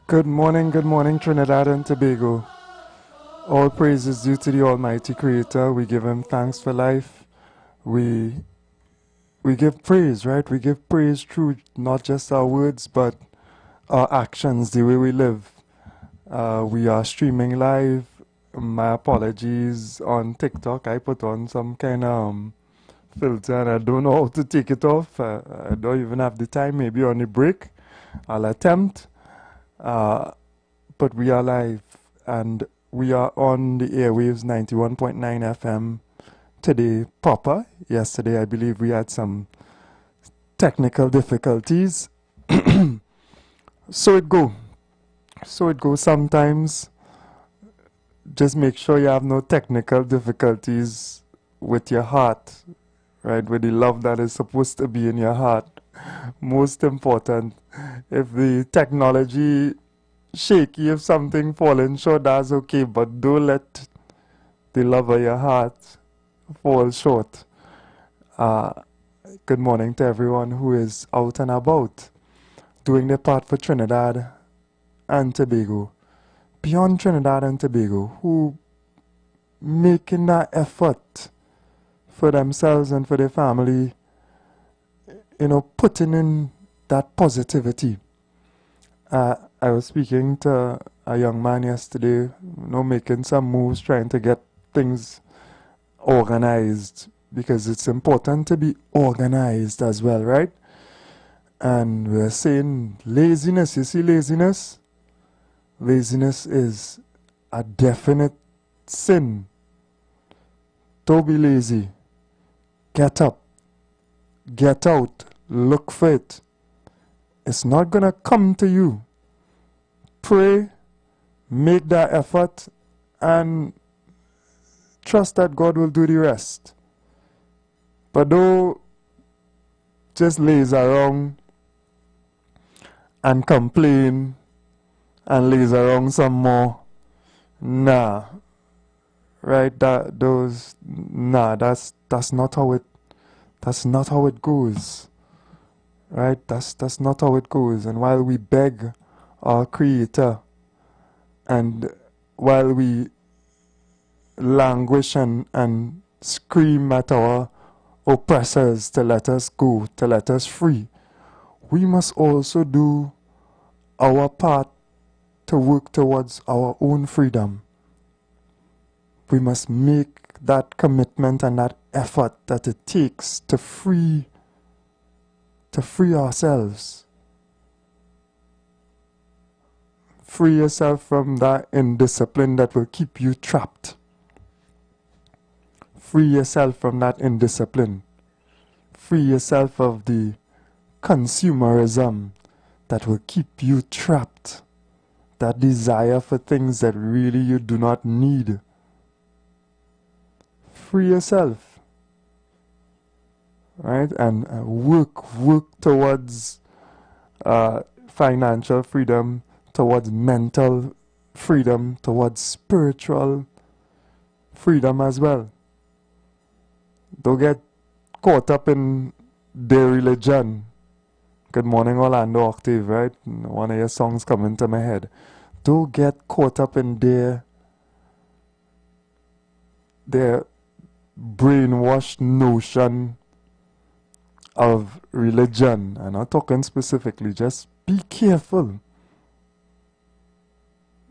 Good morning, Trinidad and Tobago. All praise is due to the Almighty Creator. We give Him thanks for life. We give praise, right? We give praise through not just our words, but our actions, the way we live. We are streaming live. My apologies on TikTok. I put on some kind of filter and I don't know how to take it off. I don't even have the time. Maybe on the break, I'll attempt. But we are live and we are on the airwaves 91.9 FM today proper. Yesterday I believe we had some technical difficulties. So it goes sometimes. Just make sure you have no technical difficulties with your heart, right? With the love that is supposed to be in your heart. Most important, if the technology shaky, if something falling short, that's okay, but don't let the love of your heart fall short. Good morning to everyone who is out and about doing their part for Trinidad and Tobago. Beyond Trinidad and Tobago, who making that effort for themselves and for their family, putting in that positivity. I was speaking to a young man yesterday, making some moves, trying to get things organized, because it's important to be organized as well, right? And we're saying laziness, you see laziness? Laziness is a definite sin. Don't be lazy. Get up. Get out. Look for it. It's not going to come to you. Pray, make that effort, and trust that God will do the rest. But don't just laze around and complain and laze around some more. Nah. Right? That's not how it goes. Right? That's not how it goes. And while we beg our Creator, and while we languish and scream at our oppressors to let us go, to let us free, we must also do our part to work towards our own freedom. We must make that commitment and that effort that it takes to free ourselves. Free yourself from that indiscipline that will keep you trapped. Free yourself from that indiscipline. Free yourself of the consumerism that will keep you trapped. That desire for things that really you do not need. Free yourself. Right? And work towards financial freedom, towards mental freedom, towards spiritual freedom as well. Don't get caught up in their religion. Good morning, Orlando Octave, right? One of your songs coming to my head. Don't get caught up in their brainwashed notion of religion. I'm not talking specifically, just be careful.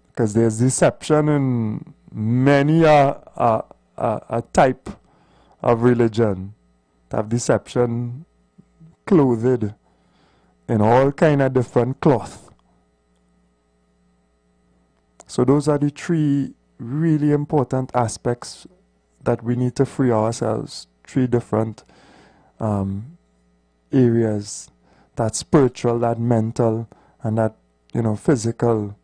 Because there's deception in many a type of religion. Have deception clothed in all kind of different cloth. So those are the three really important aspects that we need to free ourselves. Three different areas. That spiritual, that mental, and that physical,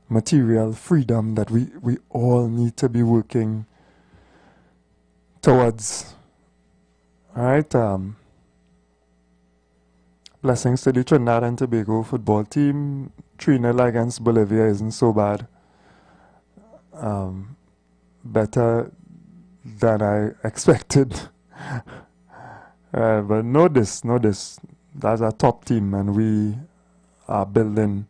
material freedom that we all need to be working towards. Alright, blessings to the Trinidad and Tobago football team. 3-0 against Bolivia isn't so bad. Better than I expected. But know this, that's a top team, and we are building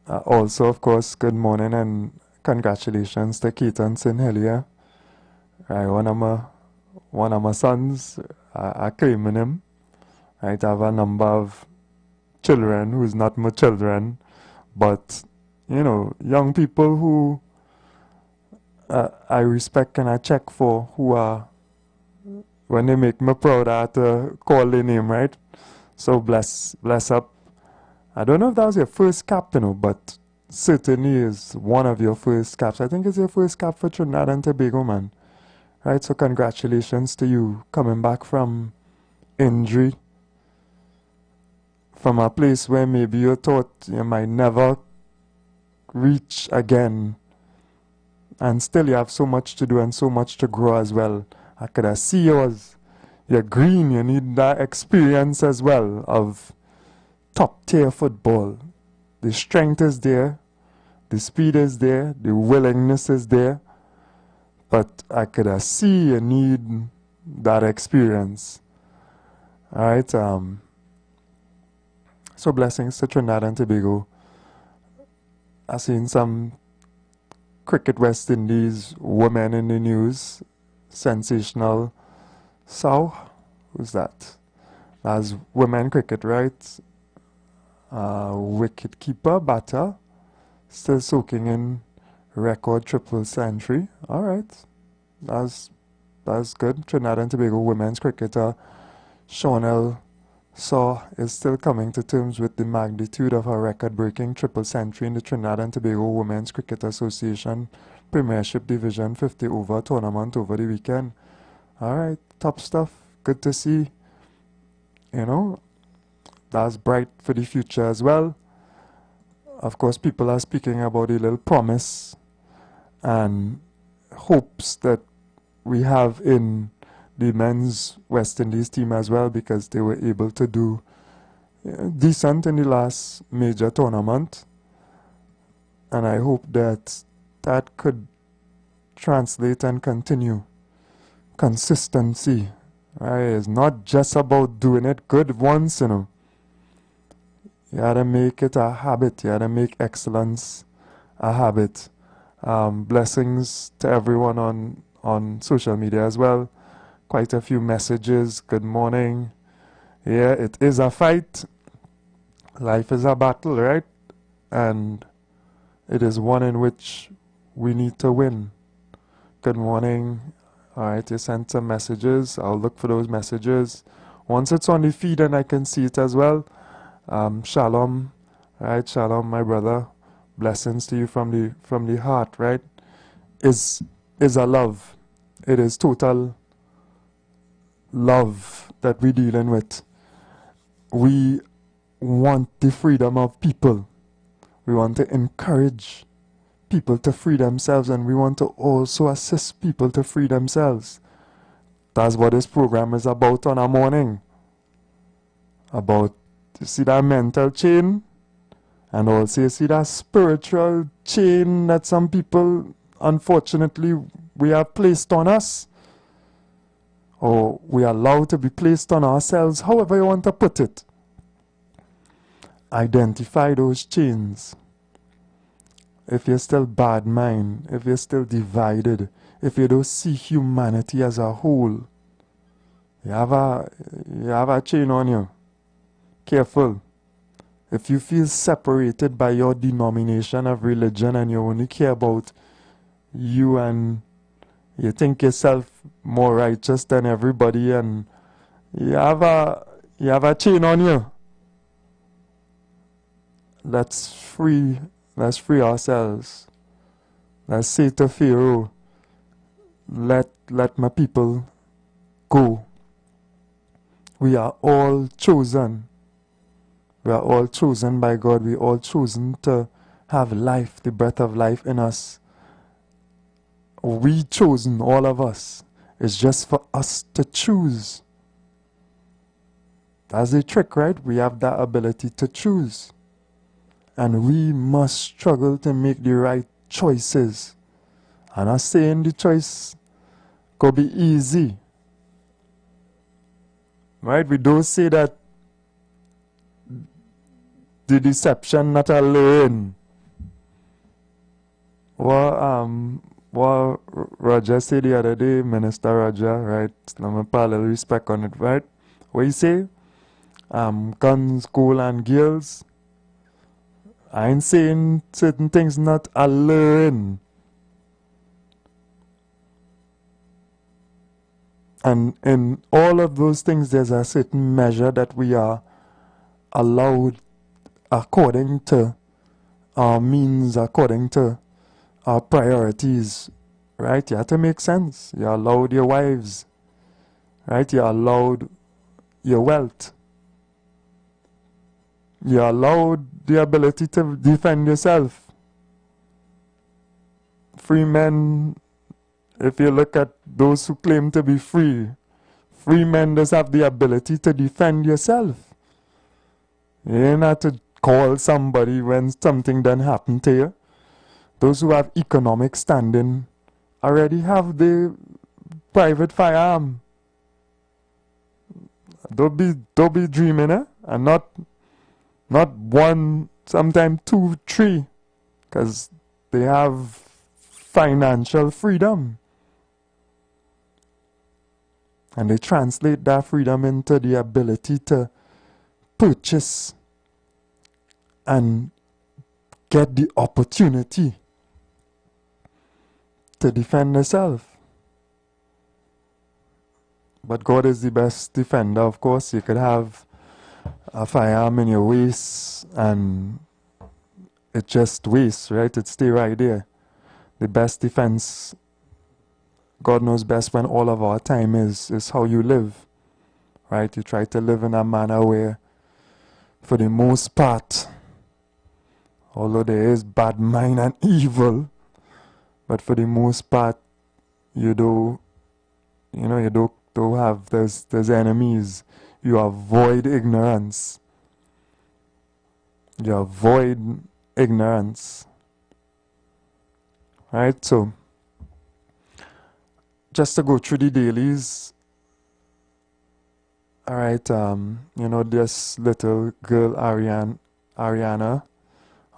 Also, of course, good morning and congratulations to Keaton Sinhelia. Right, one of my sons, I claiming him. Right, I have a number of children who's not my children, but young people who I respect and I check for, who are, when they make me proud, I have to call their name, right? So bless up. I don't know if that was your first cap, but certainly is one of your first caps. I think it's your first cap for Trinidad and Tobago, man. Right, so congratulations to you coming back from injury, from a place where maybe you thought you might never reach again, and still you have so much to do and so much to grow as well. I could have see you're green, you need that experience as well of top tier football. The strength is there, the speed is there, the willingness is there, but I could see you need that experience. Alright, so blessings to Trinidad and Tobago. I've seen some Cricket West Indies women in the news. Sensational. So, who's that? That's women cricket, right? Wicket keeper, batter, still soaking in record triple century. Alright, that's good. Trinidad and Tobago women's cricketer Shawnell Saw is still coming to terms with the magnitude of her record-breaking triple century in the Trinidad and Tobago Women's Cricket Association Premiership Division 50 over tournament over the weekend. Alright, top stuff. Good to see. That's bright for the future as well. Of course, people are speaking about a little promise and hopes that we have in the men's West Indies team as well, because they were able to do decent in the last major tournament, and I hope that could translate and continue. Consistency, right? It's not just about doing it good once, You gotta make it a habit. You gotta make excellence a habit. Blessings to everyone on social media as well. Quite a few messages. Good morning. Yeah, it is a fight. Life is a battle, right? And it is one in which we need to win. Good morning. Alright, you sent some messages. I'll look for those messages. Once it's on the feed and I can see it as well. Shalom. Right, shalom, my brother. Blessings to you from the heart, right? Is a love. It is total love that we're dealing with. We want the freedom of people. We want to encourage people to free themselves, and we want to also assist people to free themselves. That's what this program is about on a morning. About, you see that mental chain, and also you see that spiritual chain that some people, unfortunately, we have placed on us, or we are allowed to be placed on ourselves, however you want to put it. Identify those chains. If you're still bad mind, if you're still divided, if you don't see humanity as a whole, you have a chain on you. Careful. If you feel separated by your denomination of religion and you only care about you and you think yourself more righteous than everybody, and you have a chain on you. Let's free ourselves. Let's say to Pharaoh, let my people go. We are all chosen. We are all chosen by God. We are all chosen to have life, the breath of life in us. We chosen, all of us. It's just for us to choose. That's the trick, right? We have that ability to choose. And we must struggle to make the right choices. I'm not saying the choice could be easy. Right? We don't say that the deception not a learn. What Roger said the other day, Minister Roger, right? Let me put a little respect on it, right? What he say? Guns, school, and girls. I ain't saying certain things not a learn. And in all of those things, there's a certain measure that we are allowed according to our means, according to our priorities, right? You have to make sense. You're allowed your wives, right? You're allowed your wealth. You're allowed the ability to defend yourself. Free men, if you look at those who claim to be free, free men just have the ability to defend yourself. You ain't have to call somebody when something done happen to you. Those who have economic standing already have the private firearm. Don't be dreaming, eh? And not one, sometimes two, three, because they have financial freedom. And they translate that freedom into the ability to purchase and get the opportunity to defend themselves. But God is the best defender, of course. You could have a firearm in your waist and it just wastes, right? It stay right there. The best defense, God knows best when all of our time is how you live, right? You try to live in a manner where, for the most part, although there is bad mind and evil, but for the most part, you don't have, there's enemies. You avoid ignorance. You avoid ignorance. Right? So, just to go through the dailies. Alright, this little girl, Ariana,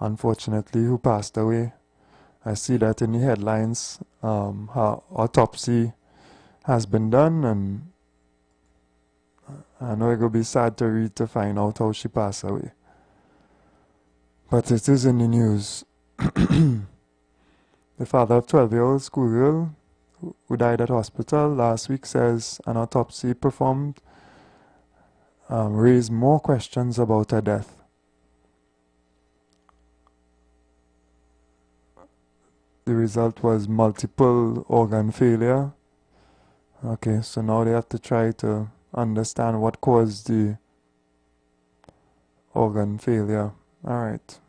unfortunately, who passed away. I see that in the headlines. Her autopsy has been done, and I know it will be sad to read to find out how she passed away. But it is in the news. The father of 12-year-old schoolgirl who died at hospital last week says an autopsy performed raised more questions about her death. The result was multiple organ failure. Okay, so now they have to try to understand what caused the organ failure. Alright,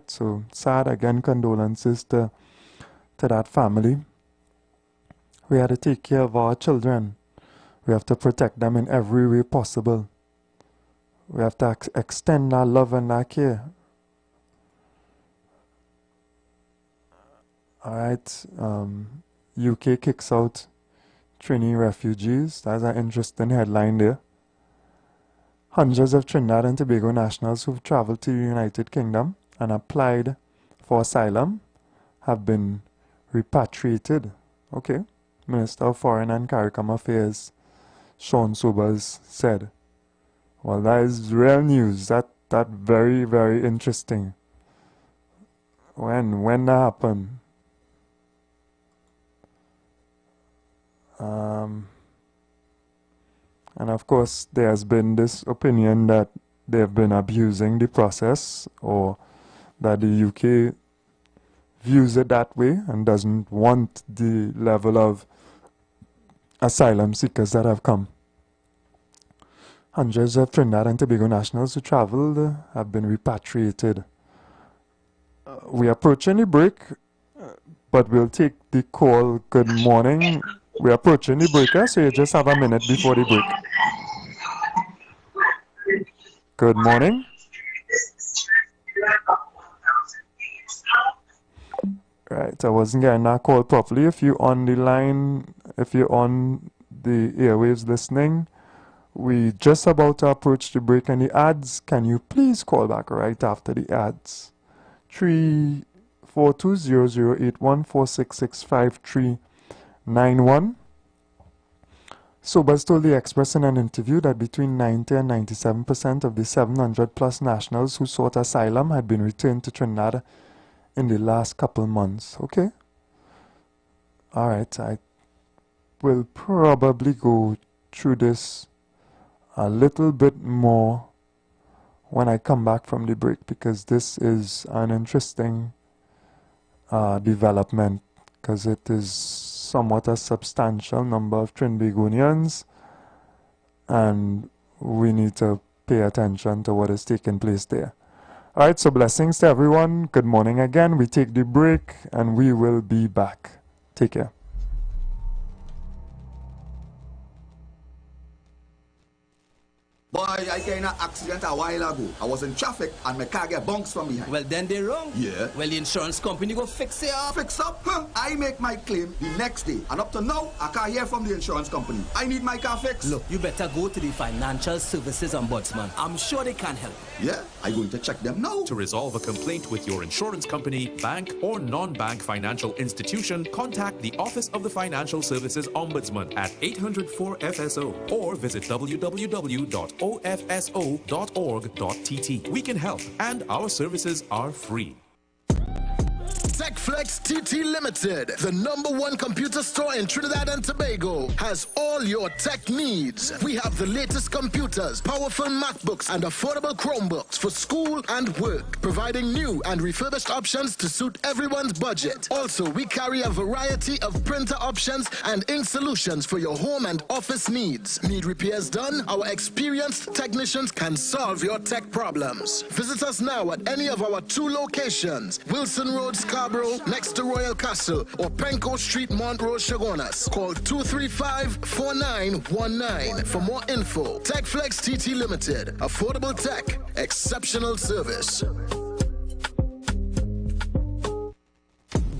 so sad again, condolences to that family. We have to take care of our children. We have to protect them in every way possible. We have to extend our love and our care. Alright, UK kicks out Trini refugees. That's an interesting headline there. Hundreds of Trinidad and Tobago nationals who've traveled to the United Kingdom and applied for asylum have been repatriated. Okay. Minister of Foreign and CARICOM Affairs, Sean Sobers, said. Well, that is real news. That very, very interesting. When that happened? And of course, there has been this opinion that they have been abusing the process, or that the UK views it that way and doesn't want the level of asylum seekers that have come. Hundreds of Trinidad and Tobago nationals who traveled have been repatriated. We are approaching the break, but we'll take the call. Good morning. We're approaching the break, so you just have a minute before the break. Good morning. Right, I wasn't getting that call properly. If you're on the line, if you're on the airwaves listening, we just about to approach the break and the ads. Can you please call back right after the ads? 3 420081466539. Sobers told the Express in an interview that between 90 and 97% of the 700 plus nationals who sought asylum had been returned to Trinidad in the last couple months. Okay? Alright, I will probably go through this a little bit more when I come back from the break, because this is an interesting development, because it is somewhat a substantial number of Trinbagonians, and we need to pay attention to what is taking place there. Alright, so blessings to everyone. Good morning again. We take the break and we will be back. Take care. Boy, I got in an accident a while ago. I was in traffic and my car get bounced from behind. Well, then they're wrong. Yeah. Well, the insurance company go fix it up. Fix up? Huh? I make my claim the next day. And up to now, I can't hear from the insurance company. I need my car fixed. Look, you better go to the Financial Services Ombudsman. I'm sure they can help. Yeah, I'm going to check them now. To resolve a complaint with your insurance company, bank, or non-bank financial institution, contact the Office of the Financial Services Ombudsman at 800-4FSO or visit www.ofso.org.tt. We can help, and our services are free. TechFlex TT Limited, the #1 computer store in Trinidad and Tobago, has all your tech needs. We have the latest computers, powerful MacBooks, and affordable Chromebooks for school and work, providing new and refurbished options to suit everyone's budget. Also, we carry a variety of printer options and ink solutions for your home and office needs. Need repairs done? Our experienced technicians can solve your tech problems. Visit us now at any of our 2 locations, Wilson Road, Scarborough, next to Royal Castle, or Penco Street, Montrose, Chagonas. Call 235-4919 for more info. TechFlex TT Limited. Affordable tech. Exceptional service.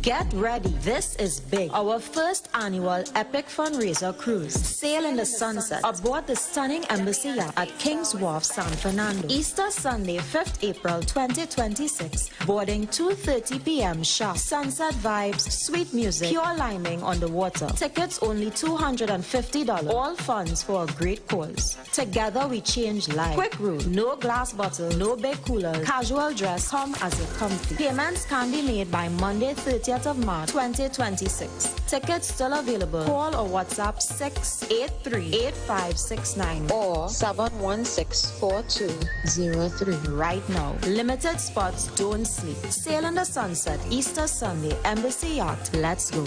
Get ready, this is big. Our first annual Epic Fundraiser Cruise. Sail in the sunset aboard the stunning Embassy yacht at King's Wharf, San Fernando. Easter Sunday, 5th April 2026. Boarding 2:30 p.m. sharp. Sunset vibes, sweet music, pure liming on the water. Tickets only $250. All funds for a great cause. Together we change lives. Quick route, no glass bottle, no big coolers. Casual dress, come as it comfy. Payments can be made by Monday, 30th of March 2026. Tickets still available. Call or WhatsApp 683-8569 or 716-4203 right now. Limited spots, don't sleep. Sail in the sunset, Easter Sunday, Embassy Yacht. Let's go.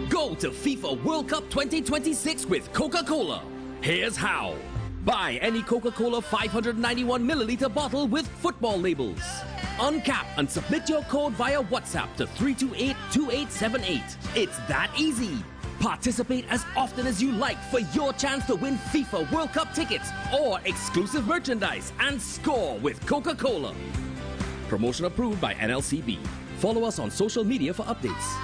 Go to FIFA World Cup 2026 with Coca-Cola. Here's how. Buy any Coca-Cola 591 milliliter bottle with football labels. Uncap and submit your code via WhatsApp to 328-2878. It's that easy. Participate as often as you like for your chance to win FIFA World Cup tickets or exclusive merchandise and score with Coca-Cola. Promotion approved by NLCB. Follow us on social media for updates.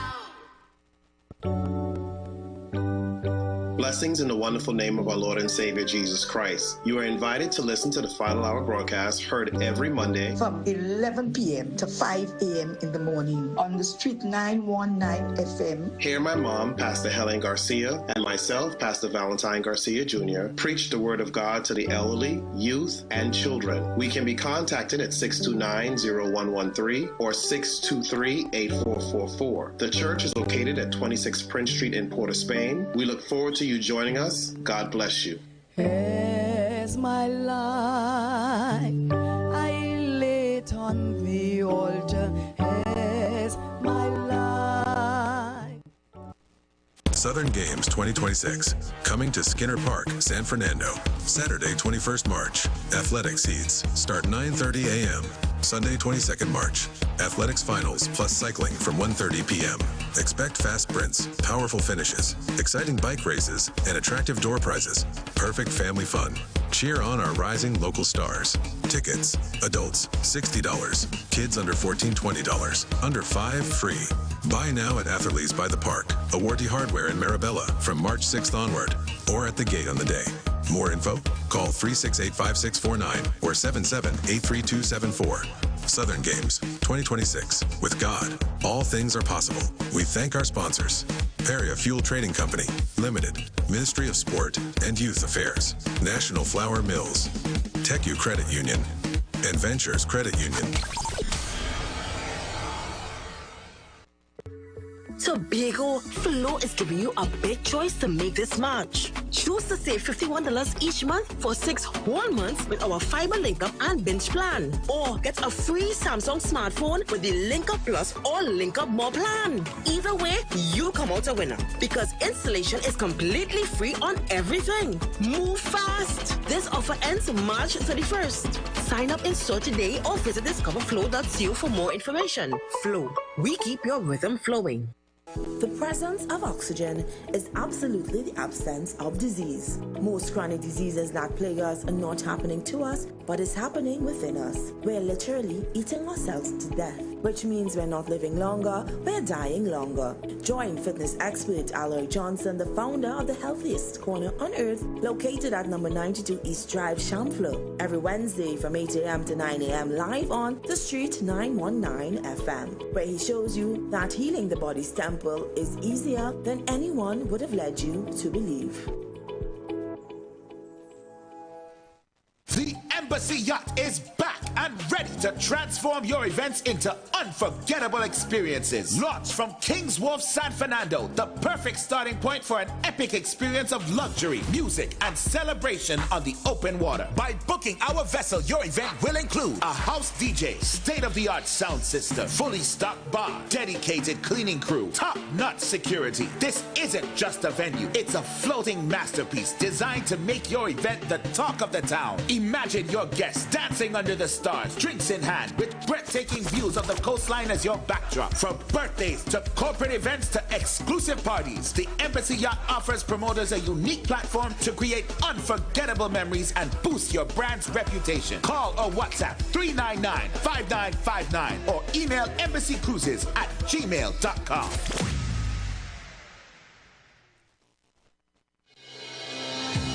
Blessings in the wonderful name of our Lord and Savior Jesus Christ. You are invited to listen to the Final Hour broadcast heard every Monday from 11 p.m. to 5 a.m. in the morning on the Street 919 FM. Hear my mom, Pastor Helen Garcia, and myself, Pastor Valentine Garcia Jr., preach the Word of God to the elderly, youth, and children. We can be contacted at 629-0113 or 623-8444. The church is located at 26 Prince Street in Port of Spain. We look forward to you joining us. God bless you. As my life I lay it on the altar, as my life. Southern Games 2026, coming to Skinner Park, San Fernando, Saturday 21st March. Athletics heats start 9:30 a.m. Sunday 22nd March. Athletics finals plus cycling from 1:30 p.m. Expect fast sprints, powerful finishes, exciting bike races, and attractive door prizes. Perfect family fun. Cheer on our rising local stars. Tickets, adults, $60. Kids under 14, $20. Under 5, free. Buy now at Atherley's by the Park, Awardee Hardware in Marabella from March 6th onward, or at the gate on the day. More info? Call 368-5649 or 77-83274. Southern Games 2026. With God, all things are possible. We thank our sponsors. Peria Fuel Trading Company, Limited, Ministry of Sport and Youth Affairs, National Flour Mills, TechU Credit Union, and Ventures Credit Union. Tobago Flow is giving you a big choice to make this March. Choose to save $51 each month for 6 whole months with our Fiber Link Up and Binge plan. Or get a free Samsung smartphone with the Link Up Plus or Link Up More plan. Either way, you come out a winner because installation is completely free on everything. Move fast. This offer ends March 31st. Sign up in store today or visit discoverflow.co for more information. Flow, we keep your rhythm flowing. The presence of oxygen is absolutely the absence of disease. Most chronic diseases that plague us are not happening to us, but is happening within us. We're literally eating ourselves to death, which means we're not living longer, we're dying longer. Join fitness expert Alloy Johnson, the founder of the healthiest corner on earth, located at number 92 East Drive, Chamflo, every Wednesday from 8 a.m. to 9 a.m. live on The Street 919 FM, where he shows you that healing the body's temple is easier than anyone would have led you to believe. The Embassy Yacht is back and ready to transform your events into unforgettable experiences. Launched from King's Wharf, San Fernando, the perfect starting point for an epic experience of luxury, music, and celebration on the open water. By booking our vessel, your event will include a house DJ, state-of-the-art sound system, fully stocked bar, dedicated cleaning crew, top-notch security. This isn't just a venue, it's a floating masterpiece designed to make your event the talk of the town. Imagine your guests dancing under the stars, drinks in hand, with breathtaking views of the coastline as your backdrop. From birthdays to corporate events to exclusive parties, the Embassy Yacht offers promoters a unique platform to create unforgettable memories and boost your brand's reputation. Call or WhatsApp 399-5959 or email embassycruises@gmail.com.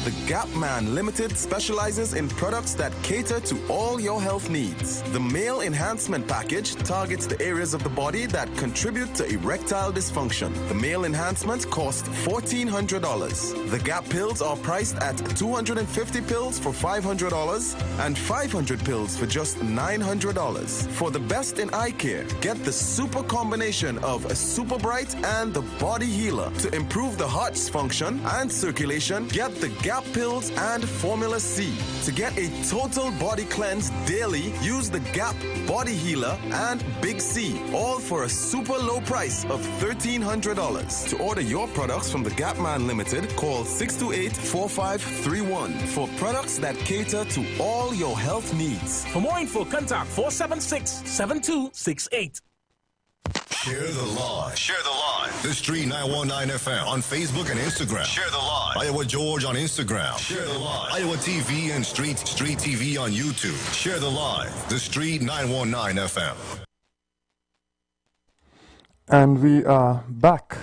The Gap Man Limited specializes in products that cater to all your health needs. The Male Enhancement Package targets the areas of the body that contribute to erectile dysfunction. The Male Enhancement costs $1,400. The Gap pills are priced at 250 pills for $500 and 500 pills for just $900. For the best in eye care, get the super combination of a Super Bright and the Body Healer. To improve the heart's function and circulation, get the Gap pills and Formula C. To get a total body cleanse daily, use the Gap Body Healer and Big C, all for a super low price of $1,300. To order your products from the Gap Man Limited, call 628-4531 for products that cater to all your health needs. For more info, contact 476-7268. Share the live. Share the live. The Street 919 FM on Facebook and Instagram. Share the live. Iowa George on Instagram. Share the live. Iowa TV and Street TV on YouTube. Share the live. The Street 919 FM. And we are back.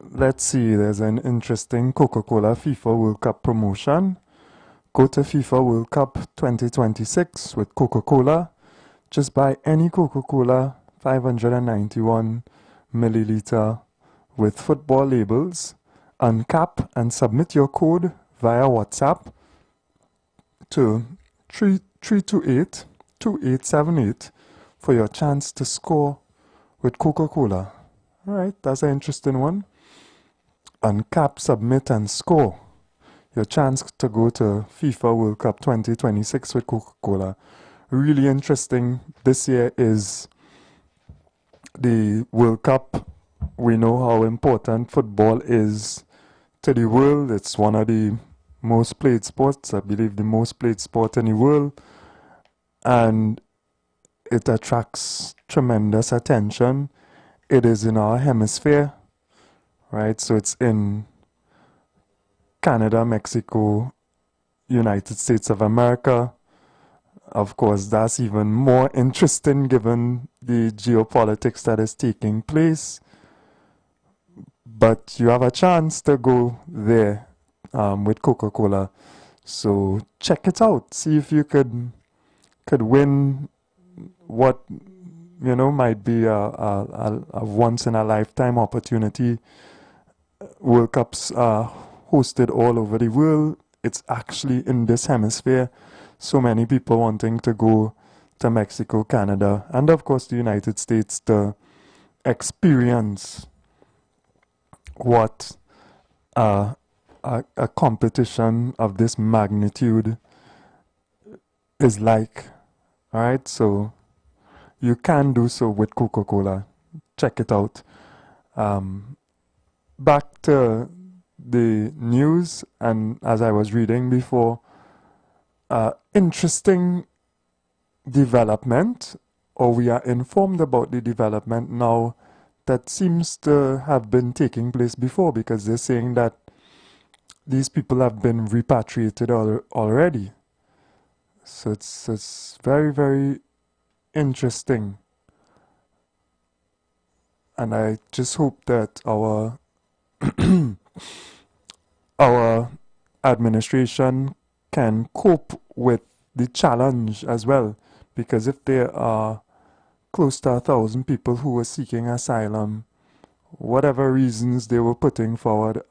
Let's see, there's an interesting Coca-Cola FIFA World Cup promotion. Go to FIFA World Cup 2026 with Coca-Cola. Just buy any Coca-Cola 591 milliliter with football labels, uncap and submit your code via WhatsApp to 328-2878 for your chance to score with Coca-Cola. Alright, that's an interesting one. Uncap, submit and score. Your chance to go to FIFA World Cup 2026 with Coca-Cola. Really interesting. This year is the World Cup. We know how important football is to the world. It's one of the most played sports, I believe the most played sport in the world, and it attracts tremendous attention. It is in our hemisphere, right? So it's in Canada, Mexico, United States of America. Of course, that's even more interesting given the geopolitics that is taking place. But you have a chance to go there with Coca-Cola. So check it out. See if you could could win what, you know, might be a once in a lifetime opportunity. World Cups are hosted all over the world. It's actually in this hemisphere. So many people wanting to go to Mexico, Canada, and of course the United States to experience what a competition of this magnitude is like. All right, so you can do so with Coca-Cola. Check it out. Back to the news, and as I was reading before, interesting development, or we are informed about the development now that seems to have been taking place before, because they're saying that these people have been repatriated already. So it's very, very interesting. And I just hope that our our administration can cope with the challenge as well, because if there are close to 1,000 people who were seeking asylum, whatever reasons they were putting forward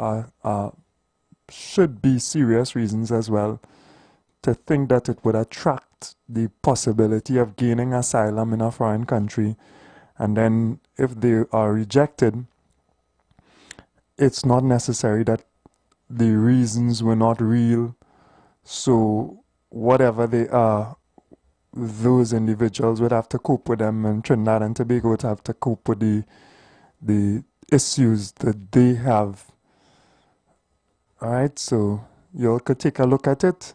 should be serious reasons as well. To think that it would attract the possibility of gaining asylum in a foreign country, and then if they are rejected, it's not necessary that the reasons were not real. So whatever they are, those individuals would have to cope with them, and Trinidad and Tobago would have to cope with the issues that they have. Alright, so you all could take a look at it.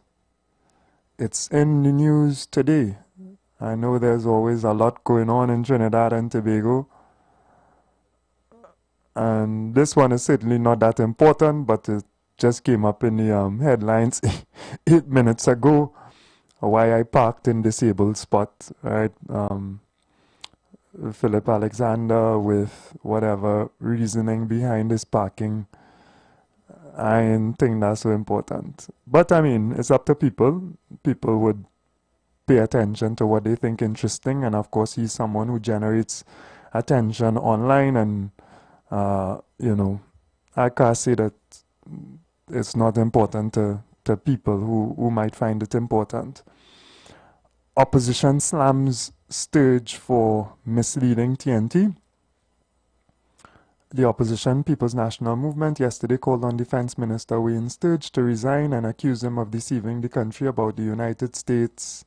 It's in the news today. I know there's always a lot going on in Trinidad and Tobago, and this one is certainly not that important, but it just came up in the headlines 8 minutes ago. Why I parked in disabled spot, right? Philip Alexander with whatever reasoning behind his parking. I didn't think that's so important. But I mean, it's up to people. People would pay attention to what they think interesting, and of course he's someone who generates attention online, and you know, I can't say that it's not important to people who might find it important. Opposition slams Sturge for misleading TNT. The opposition People's National Movement yesterday called on Defense Minister Wayne Sturge to resign and accuse him of deceiving the country about the United States.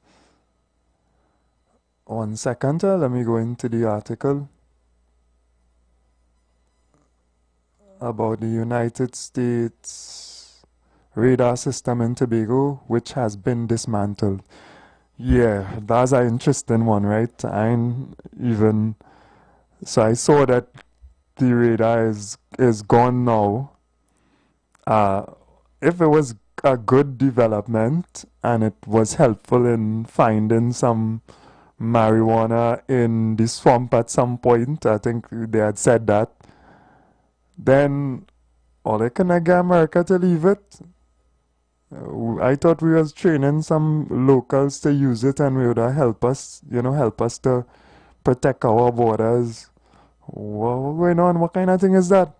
1 second, let me go into the article about the United States radar system in Tobago, which has been dismantled. Yeah, that's an interesting one, right? So I saw that the radar is gone now. If it was a good development and it was helpful in finding some marijuana in the swamp at some point, I think they had said that, then all they can get America to leave it. I thought we was training some locals to use it, and we would help us, help us to protect our borders. What's going on? What kind of thing is that?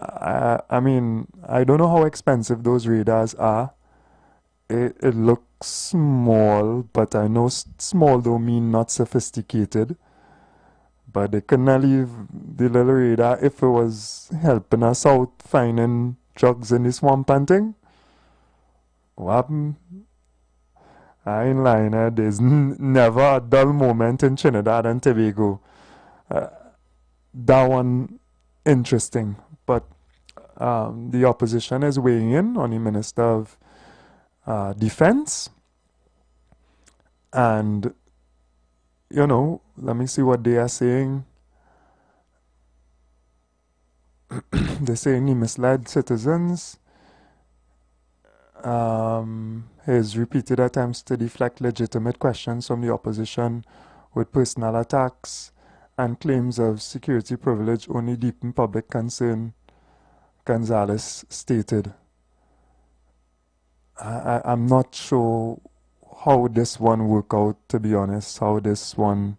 I mean, I don't know how expensive those radars are. It looks small, but I know small don't mean not sophisticated. But they couldn't leave the little radar if it was helping us out finding drugs in the swamp and thing. What happened? I ain't lying. There's never a dull moment in Trinidad and Tobago. That one interesting. But the opposition is weighing in on the Minister of Defense. And, let me see what they are saying. They're saying he misled citizens. His repeated attempts to deflect legitimate questions from the opposition with personal attacks and claims of security privilege only deepen public concern, Gonzalez stated. I'm not sure how this one work out, to be honest, how this one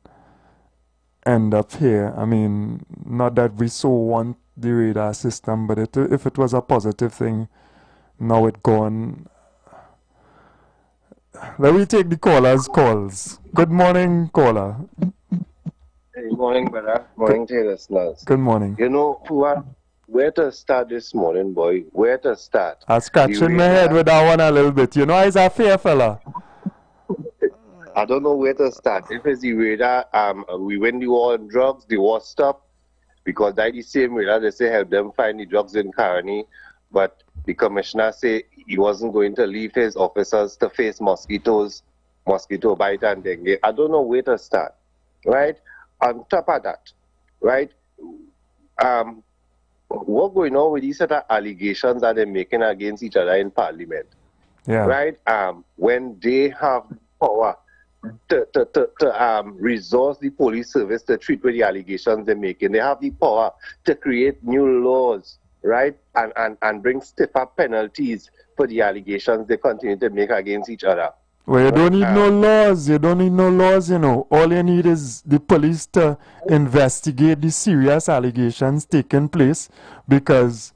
end up here. I mean, not that we so want the radar system, but if it was a positive thing, now it gone. Let me take the caller's calls. Good morning, caller. Good morning, brother. Morning to you, listeners. Good morning. You know, where to start this morning, boy? Where to start? I'm scratching my head with that one a little bit. You know, he's a fair fella. I don't know where to start. If it's the radar, we win the war on drugs, the war stop, because that the same radar, they say help them find the drugs in Caroni, but the commissioner say he wasn't going to leave his officers to face mosquito bite and dengue. I don't know where to start, right? On top of that, right, what's going on with these set of allegations that they're making against each other in Parliament? Yeah. Right? When they have power to resource the police service to treat with the allegations they're making, they have the power to create new laws, right, and bring stiffer penalties for the allegations they continue to make against each other. Well, you don't need no laws. You don't need no laws, you know. All you need is the police to investigate the serious allegations taking place, because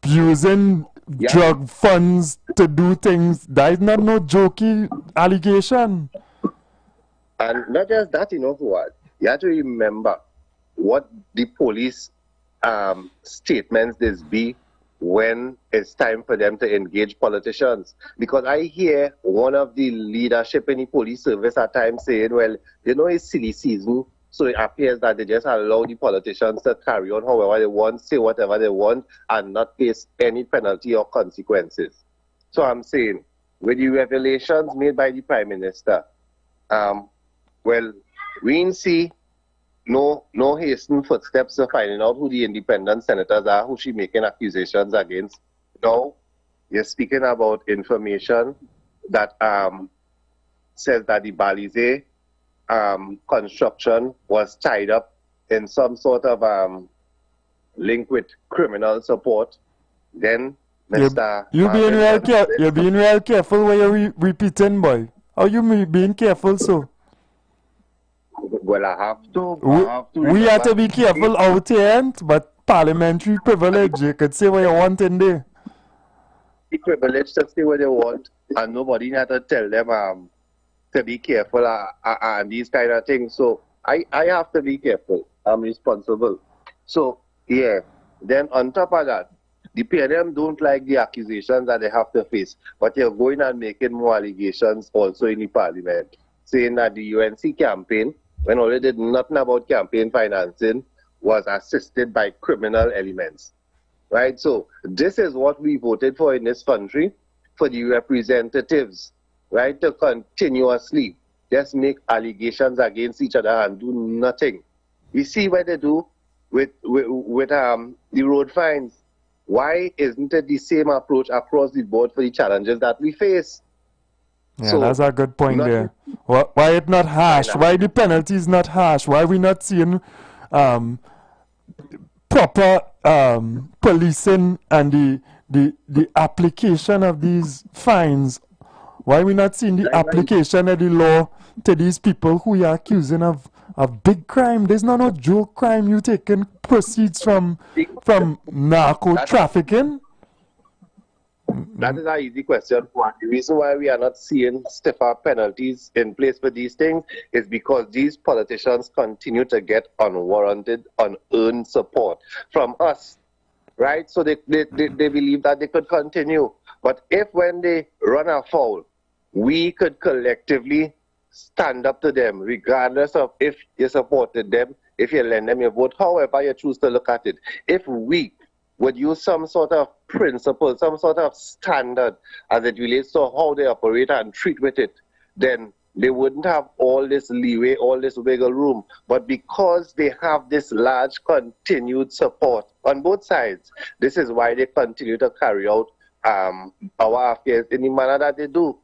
using drug funds to do things, that is not no jokey allegation. And not just that, you know what? You have to remember what the police statements this be when it's time for them to engage politicians. Because I hear one of the leadership in the police service at times saying, well, you know, it's silly season, so it appears that they just allow the politicians to carry on however they want, say whatever they want, and not face any penalty or consequences. So I'm saying, with the revelations made by the Prime Minister, well, we didn't see no hastened footsteps to finding out who the independent senators are, who she making accusations against. No, you're speaking about information that says that the Balize construction was tied up in some sort of link with criminal support. Then Mr. You're being real careful when you're repeating, boy. How you being careful so? Well, I have to. We have to be careful out here, but parliamentary privilege, you could say what you want in there. The privilege to say what they want, and nobody had to tell them to be careful and these kind of things. So I have to be careful. I'm responsible. So, yeah. Then on top of that, the PNM don't like the accusations that they have to face, but they're going and making more allegations also in the parliament, saying that the UNC campaign, when already did nothing about campaign financing, was assisted by criminal elements. Right? So this is what we voted for in this country, for the representatives, right, to continuously just make allegations against each other and do nothing. We see what they do with the road fines. Why isn't it the same approach across the board for the challenges that we face? Yeah, so that's a good point there. Why it not harsh? Why the penalty is not harsh? Why we not seeing proper policing and the application of these fines? Why we not seeing the application of the law to these people who are accusing of big crime? There's not no joke crime. You taking proceeds from narco trafficking. That is an easy question. The reason why we are not seeing stiffer penalties in place for these things is because these politicians continue to get unwarranted, unearned support from us, right? So they believe that they could continue. But if when they run afoul, we could collectively stand up to them, regardless of if you supported them, if you lend them your vote, however you choose to look at it. If we would use some sort of principle, some sort of standard as it relates to how they operate and treat with it, then they wouldn't have all this leeway, all this wiggle room. But because they have this large continued support on both sides, this is why they continue to carry out our affairs in the manner that they do.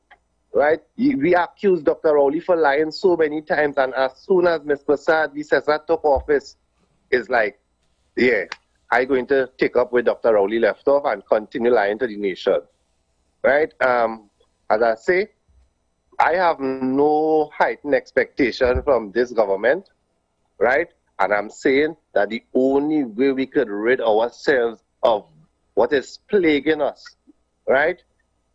Right? We accused Dr. Rowley for lying so many times, and as soon as Ms. Prasad, the Cesar, took office, it's like, yeah, I'm going to take up where Dr. Rowley left off and continue lying to the nation. Right? As I say, I have no heightened expectation from this government, right? And I'm saying that the only way we could rid ourselves of what is plaguing us, right,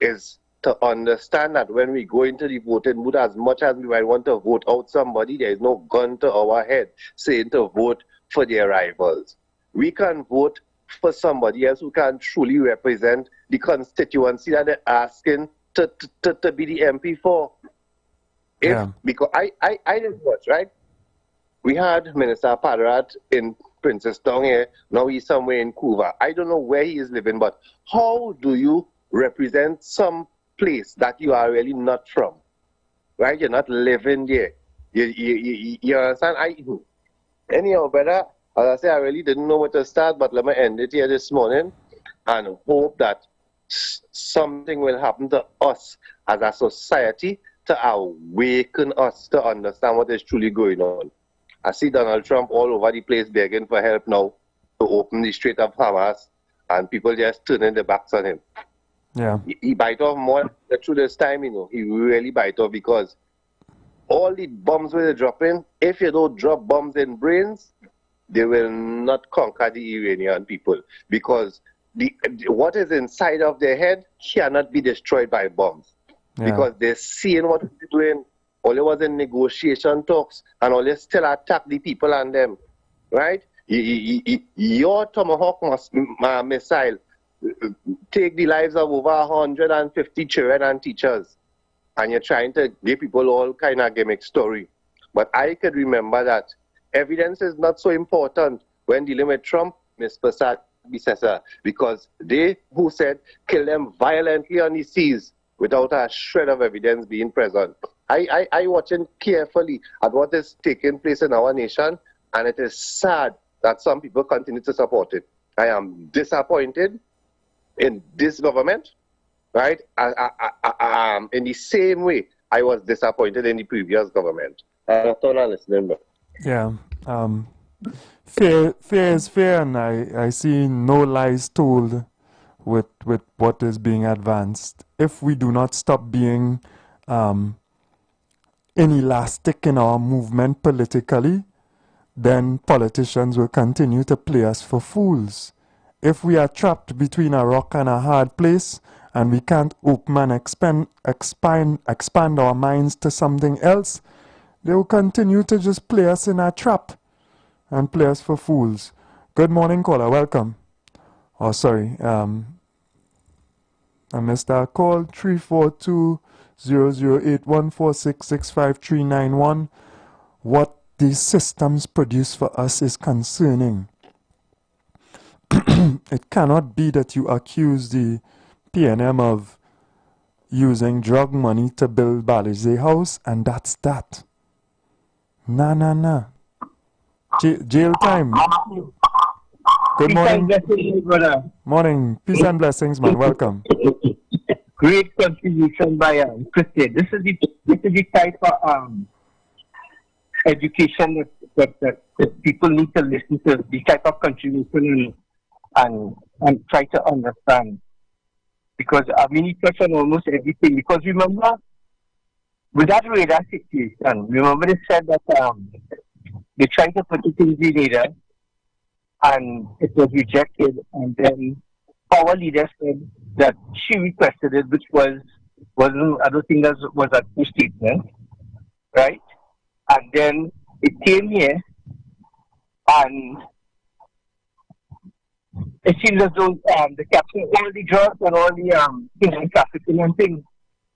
is to understand that when we go into the voting booth, as much as we might want to vote out somebody, there is no gun to our head saying to vote for their rivals. We can vote for somebody else who can truly represent the constituency that they're asking to be the MP for. Because I didn't watch, right? We had Minister Padarat in Princestown here. Now he's somewhere in Cuba. I don't know where he is living, but how do you represent some place that you are really not from? Right? You're not living there. You understand? Anyhow, brother, as I say, I really didn't know where to start, but let me end it here this morning and hope that something will happen to us as a society to awaken us to understand what is truly going on. I see Donald Trump all over the place begging for help now to open the Strait of Hamas, and people just turning their backs on him. Yeah. He bite off more through this time, you know. He really bite off because all the bombs where they're dropping, if you don't drop bombs in brains, they will not conquer the Iranian people, because what is inside of their head cannot be destroyed by bombs. Because they're seeing what they're doing. All it was in negotiation talks, and all they still attack the people and them, right? Your Tomahawk missile take the lives of over 150 children and teachers, and you're trying to give people all kind of gimmick story. But I could remember that evidence is not so important when dealing with Trump, Ms. Prasad Bisesa, because they who said kill them violently on the seas without a shred of evidence being present. I watching carefully at what is taking place in our nation, and it is sad that some people continue to support it. I am disappointed in this government, right? In the same way I was disappointed in the previous government. That's all I'm listening to. Yeah. Fair is fair, and I see no lies told with what is being advanced. If we do not stop being inelastic in our movement politically, then politicians will continue to play us for fools. If we are trapped between a rock and a hard place, and we can't open and expand our minds to something else, they will continue to just play us in a trap and play us for fools. Good morning, caller. Welcome. Oh, sorry. I missed our call. 342-008-146-65391. What these systems produce for us is concerning. It cannot be that you accuse the PNM of using drug money to build Balize House, and that's that. Nah. Jail time. Good morning. Morning. Peace and blessings, man. Welcome. Great contribution by Christian. This is the type of education that people need to listen to, the type of contribution and try to understand. Because I mean, it touched on almost everything. Because remember, with that radar situation, remember they said that they tried to put it in Grenada and it was rejected, and then our leader said that she requested it, which wasn't, I don't think that was a true statement, right? And then it came here, and it seems as though they captured all the drugs and all the human trafficking and things.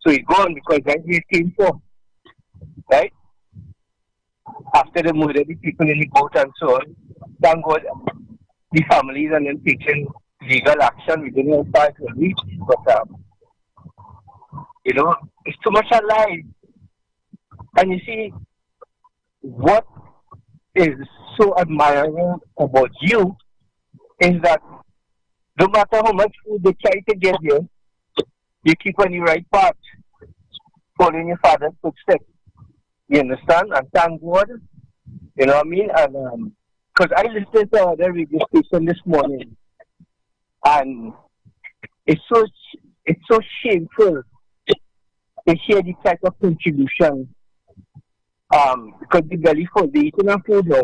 So it's gone because that's where it came from, right? After they murdered the people in the boat and so on, thank God the families and then taking legal action. We don't know how far it will reach, but you know, it's too much alive. And you see, what is so admirable about you is that no matter how much food they try to get you, you keep on the right path, following your father's footsteps. You understand? And thank God, you know what I mean? And because I listened to other radio station this morning, and it's so shameful they share the type of contribution. Because the belly food, they eat enough food now.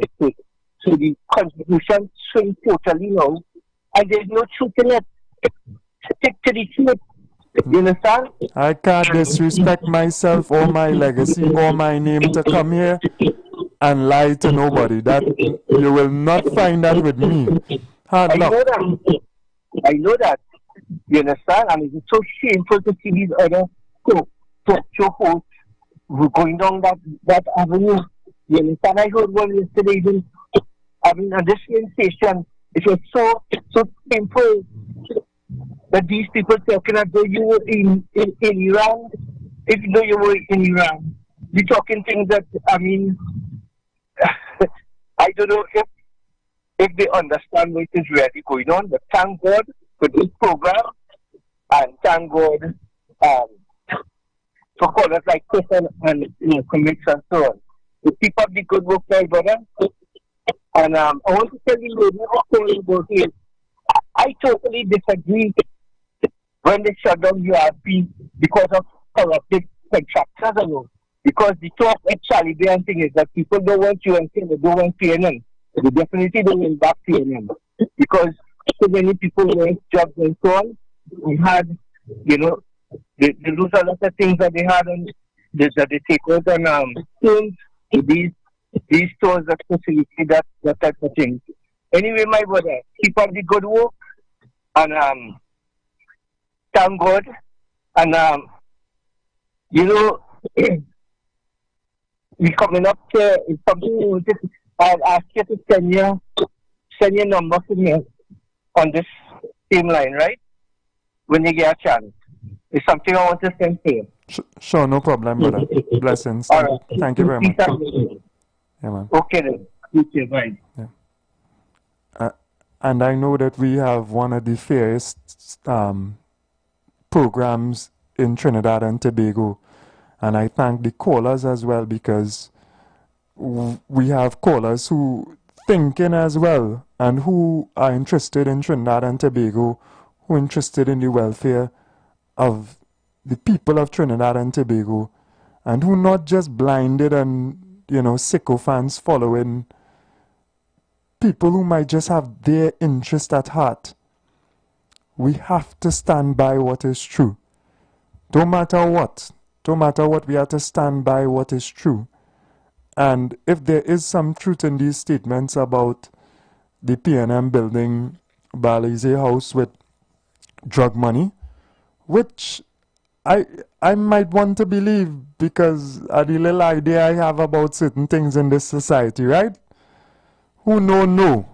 So the contribution swing totally now. And there's no truth in it. Stick to the truth. You understand? I can't disrespect myself or my legacy or my name to come here and lie to nobody. That you will not find that with me. Hard luck. I know that. You understand? And it's so shameful to see these other talk show hosts going down that avenue. You understand? I heard one yesterday. I mean, on this station, it was so painful that these people talking as though you were in Iran, even though you were in Iran. You're talking things that, I mean, I don't know if they understand what is really going on, but thank God for this program, and thank God for callers like Chris and commits and so on. To keep up the good work, my brother. And I want to tell you, about it. I totally disagree when they shut down URP because of corrupted contractors alone. Because the talk at Charlie Day and thing is that people don't want UNC, they don't want PNN. They definitely don't want back PNN. Because so many people want jobs and so on. We had, they lose a lot of things that they had on that they take out on things, these stores that facilitate that type of thing. Anyway, my brother, keep up the good work and thank God. And we coming up to something. I'll ask you to send your number to me on this same line, right? When you get a chance. It's something I want to send to you. Sure, no problem, brother. Blessings. All right. Thank you very much. Yeah, man. Okay then. Okay, bye. Yeah. And I know that we have one of the fairest programs in Trinidad and Tobago. And I thank the callers as well, because we have callers who thinking as well and who are interested in Trinidad and Tobago, who are interested in the welfare of the people of Trinidad and Tobago, and who not just blinded and, sycophants following people who might just have their interest at heart. We have to stand by what is true. Don't matter what, we have to stand by what is true. And if there is some truth in these statements about the PNM building Balize House with drug money, which I might want to believe because of the little idea I have about certain things in this society, right? Who know.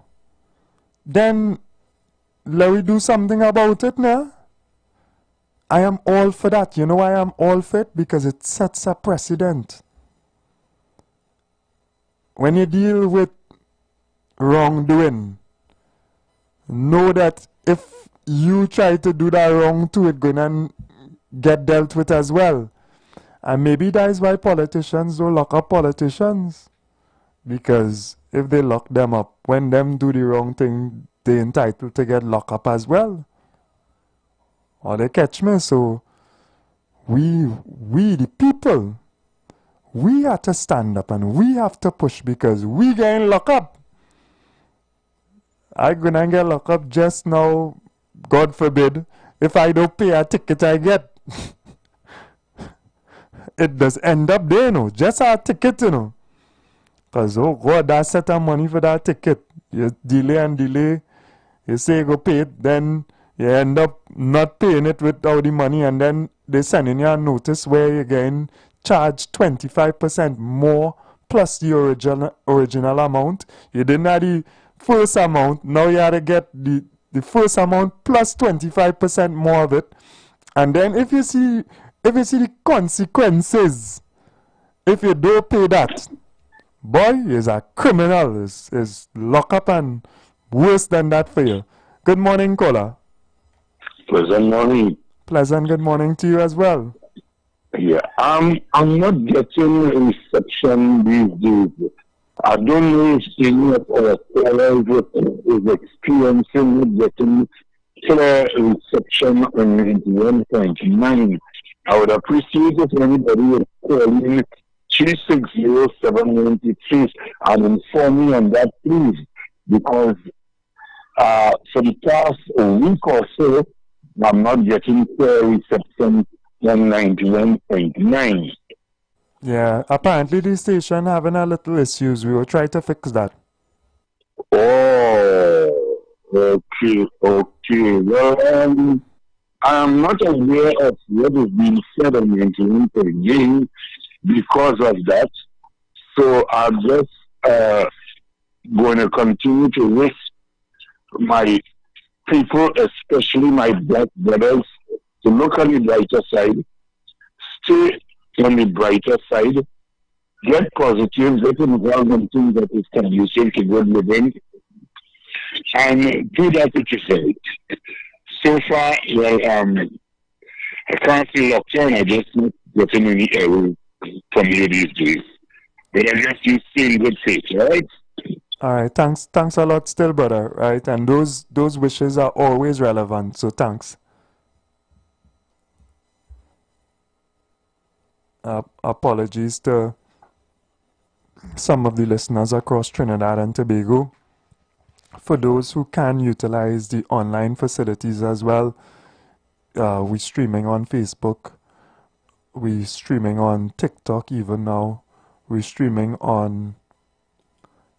Then let we do something about it now. I am all for that. You know why I am all for it? Because it sets a precedent. When you deal with wrongdoing, know that if you try to do that wrong too, it's going to get dealt with as well. And maybe that is why politicians don't lock up politicians. Because if they lock them up, when them do the wrong thing, they're entitled to get locked up as well. Or they catch me. So we the people, we have to stand up and we have to push, because we getting locked up. I'm gonna get locked up just now, God forbid, if I don't pay a ticket I get. It does end up there, just a ticket, Because, oh God, that's set of money for that ticket. You delay and delay. You say you go pay it, then you end up not paying it without the money, and then they sending you a notice where you're getting charged 25% more plus the original amount. You didn't have the first amount, now you have to get the first amount plus 25% more of it. And then if you see the consequences, if you don't pay that, boy, is a criminal, is lock up and worse than that for you. Good morning, caller. Pleasant morning. Pleasant good morning to you as well. Yeah, I'm not getting reception these days. I don't know if any of our callers is experiencing getting clear reception on 91.9. I would appreciate if anybody would call in 360-793 and inform me on that, please, because for the past week or so, I'm not getting clear reception on 91.9. Yeah, apparently the station having a little issues. We will try to fix that. Oh, okay. Well, I'm not aware of what is being said on 91.9 because of that. So I'm just going to continue to wish my people, especially my black brothers, to look on the brighter side, stay on the brighter side, get positive, get involved in things that is conducive to good living, and do that which is right. So far, well, I can't see lockdown. I just not getting any error from you these days. But I guess you stay in good faith, right? All right, thanks a lot still, brother, right? And those wishes are always relevant, so thanks. Apologies to some of the listeners across Trinidad and Tobago. For those who can utilize the online facilities as well, we're streaming on Facebook, we're streaming on TikTok even now, we're streaming on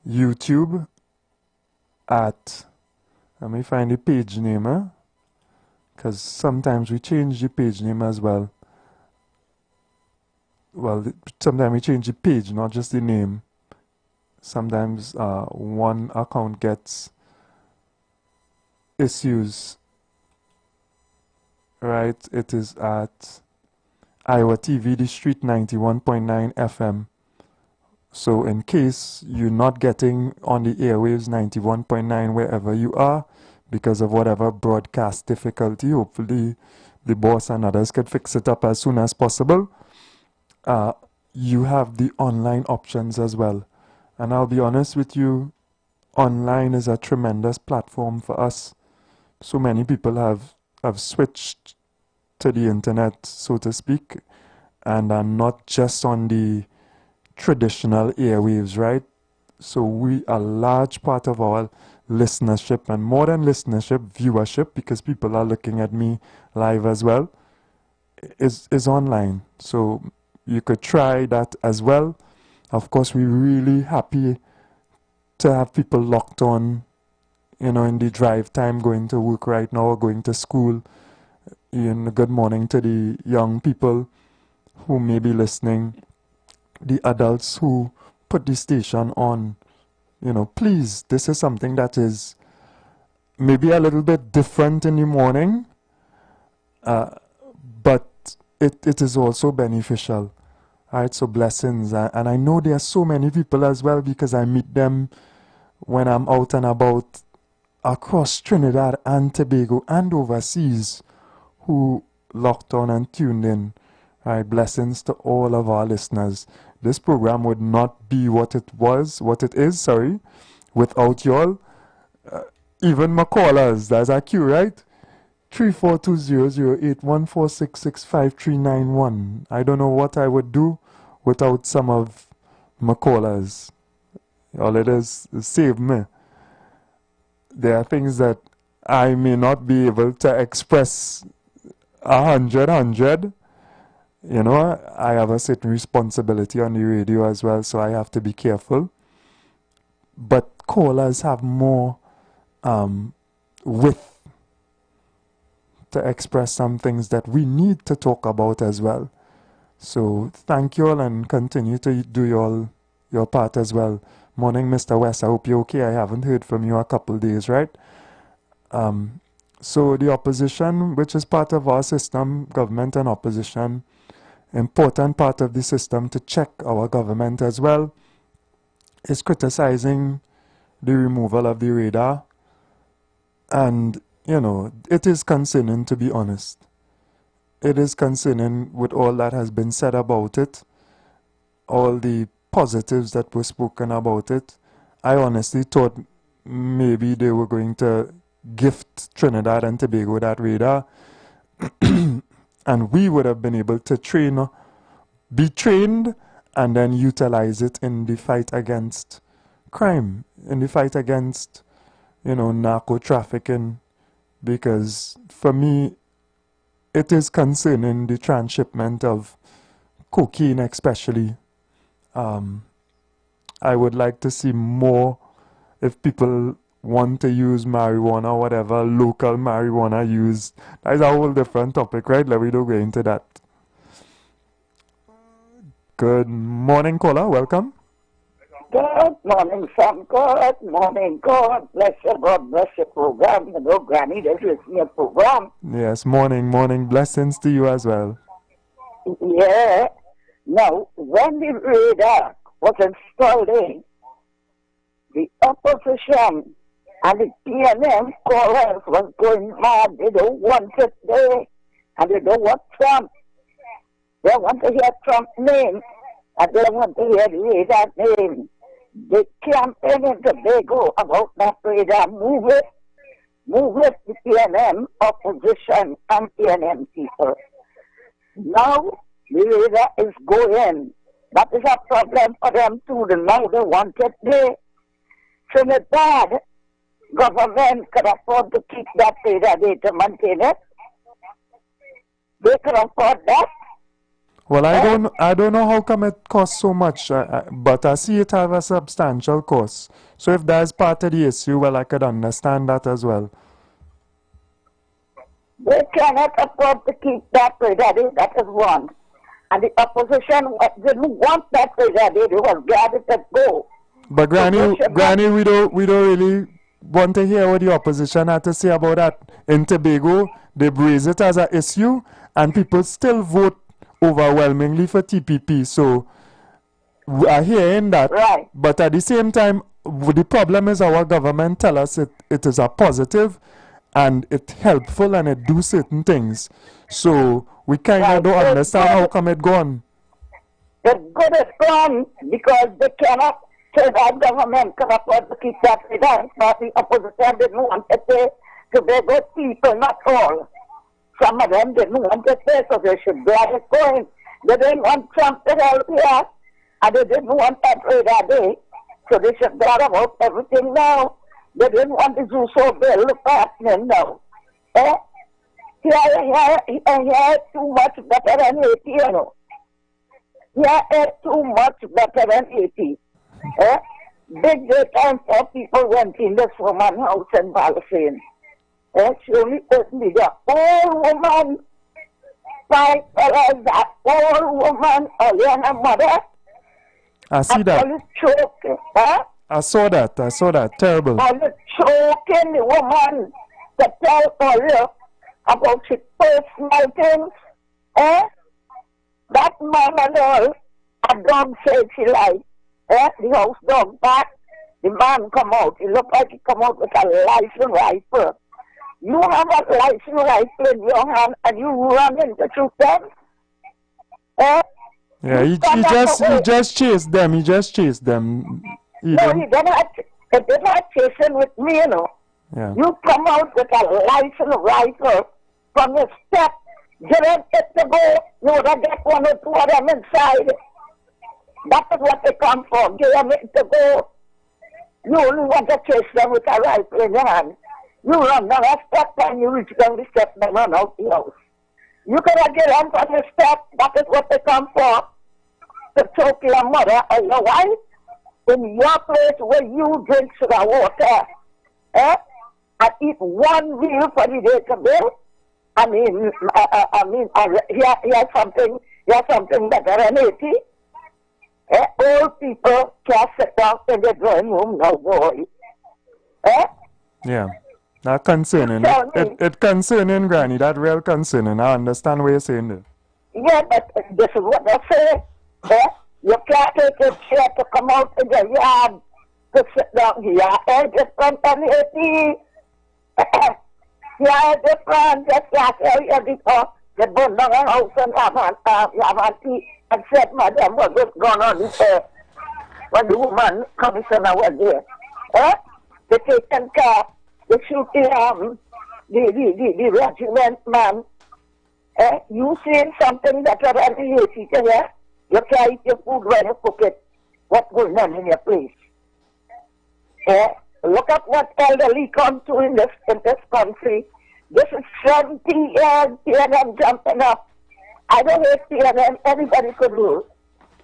YouTube at, let me find the page name, because sometimes we change the page name as well. Well, sometimes we change the page, not just the name. Sometimes one account gets issues. Right, it is at IWER TV The Street 91.9 FM. So in case you're not getting on the airwaves 91.9 wherever you are, because of whatever broadcast difficulty, hopefully the boss and others could fix it up as soon as possible. You have the online options as well. And I'll be honest with you, online is a tremendous platform for us. So many people have switched to the internet, so to speak, and are not just on the traditional airwaves, right? So a large part of our listenership, and more than listenership, viewership, because people are looking at me live as well, is online. So you could try that as well. Of course, we're really happy to have people locked on, in the drive time, going to work right now or going to school. Good morning to the young people who may be listening, the adults who put the station on. Please, this is something that is maybe a little bit different in the morning, but it is also beneficial. Right, so blessings. And I know there are so many people as well, because I meet them when I'm out and about across Trinidad and Tobago and overseas, who locked on and tuned in. Right, blessings to all of our listeners. This program would not be what it is, without y'all. Even my callers, that's our cue, right? 342-008-1466-5391. I don't know what I would do without some of my callers. All it is save me. There are things that I may not be able to express 100. I have a certain responsibility on the radio as well, so I have to be careful. But callers have more width to express some things that we need to talk about as well. So thank you all, and continue to do your part as well. Morning, Mr. West. I hope you're okay. I haven't heard from you a couple days, right? So the opposition, which is part of our system, government and opposition, important part of the system to check our government as well, is criticizing the removal of the radar. And it is concerning, to be honest. It is concerning with all that has been said about it, all the positives that were spoken about it. I honestly thought maybe they were going to gift Trinidad and Tobago that radar, and we would have been able to be trained, and then utilize it in the fight against crime, in the fight against, narco trafficking, because for me, it is concerning the transshipment of cocaine especially. I would like to see more, if people want to use marijuana or whatever, local marijuana used. That's a whole different topic, right? Let me don't go into that. Good morning, caller. Welcome. Good morning, son. Good morning. God bless you. God bless your program. Granny, this is your program. Yes, morning. Blessings to you as well. Yeah. Now, when the radar was installed in, the opposition and the PNM callers was going mad. They don't want it there. And they don't want Trump. They want to hear Trump's name. And they want to hear the radar name. They campaign in Tobago about that radar. Move it, the PNM opposition and PNM people. Now, the radar is going. That is a problem for them too. Now they want it there. Trinidad government could afford to keep that radar there to maintain it. They could afford that. Well, I don't know how come it costs so much, but I see it have a substantial cost. So if that is part of the issue, well, I could understand that as well. They cannot afford to keep that radar there. That is one. And the opposition didn't want that radar there. They was glad it could go. But Granny, we don't really want to hear what the opposition had to say about that. In Tobago, they raise it as an issue, and people still vote overwhelmingly for TPP. So we are hearing that. Right. But at the same time, the problem is our government tell us it is a positive and it's helpful and it do certain things. So we kind of don't understand how come it gone. The good is gone because they cannot say that government can afford to keep that radar. But the opposition didn't want it there. So they go people, not all. Some of them didn't want it there, so they should glad it going. They didn't want Trump to help here, and they didn't want that radar there, so they should glad about everything now. They didn't want the Zuso bill happening now. Here too much better than 80, you know. Here is too much better than 80. Big day time for people went in this woman's house in Palestine. She only opened the old woman, 5 fellas, that old woman, a young mother. I see that. Choking, I saw that. Terrible. Only choking the woman to tell her about his personal things. That man and all, a dog said she lied. The house dog back, the man come out. He looked like he come out with a license rifle. You have a license rifle in your hand and you run into shoot them? Yeah, he just chased them. He just chased them. No, he did not chasing with me, you know. Yeah. You come out with a license rifle from your step. Didn't hit the go. You would have got 1 or 2 of them inside. That is what they come for. Give them to go. You only want to chase them with a rifle in your hand. You run down a step and you reach down the step and run out the house. You cannot get on from the step. That is what they come for. To choke your mother or your wife in your place where you drink sugar water. And eat 1 meal for the day to bill. Here's something better than 80. Old people can't sit down in the drawing room now, boy. Yeah. That concerning. It concerning, Granny. That real concerning. I understand what you're saying there. Yeah, but this is what I say. You can't take a chair to come out in the yard to sit down here. Different than 80. Yeah, different. Just like earlier before, they burned down a house and have a tea and said, Madam, what was going on there? When the woman commissioner was there. They taken care. They shoot the regiment man. You saying something better than the Haiti, yeah? You try eat your food when you cook it. What's going on in your place? Look at what elderly come to in this country. This is 70 years PNM jumping up. I don't hate PNM, anybody could rule.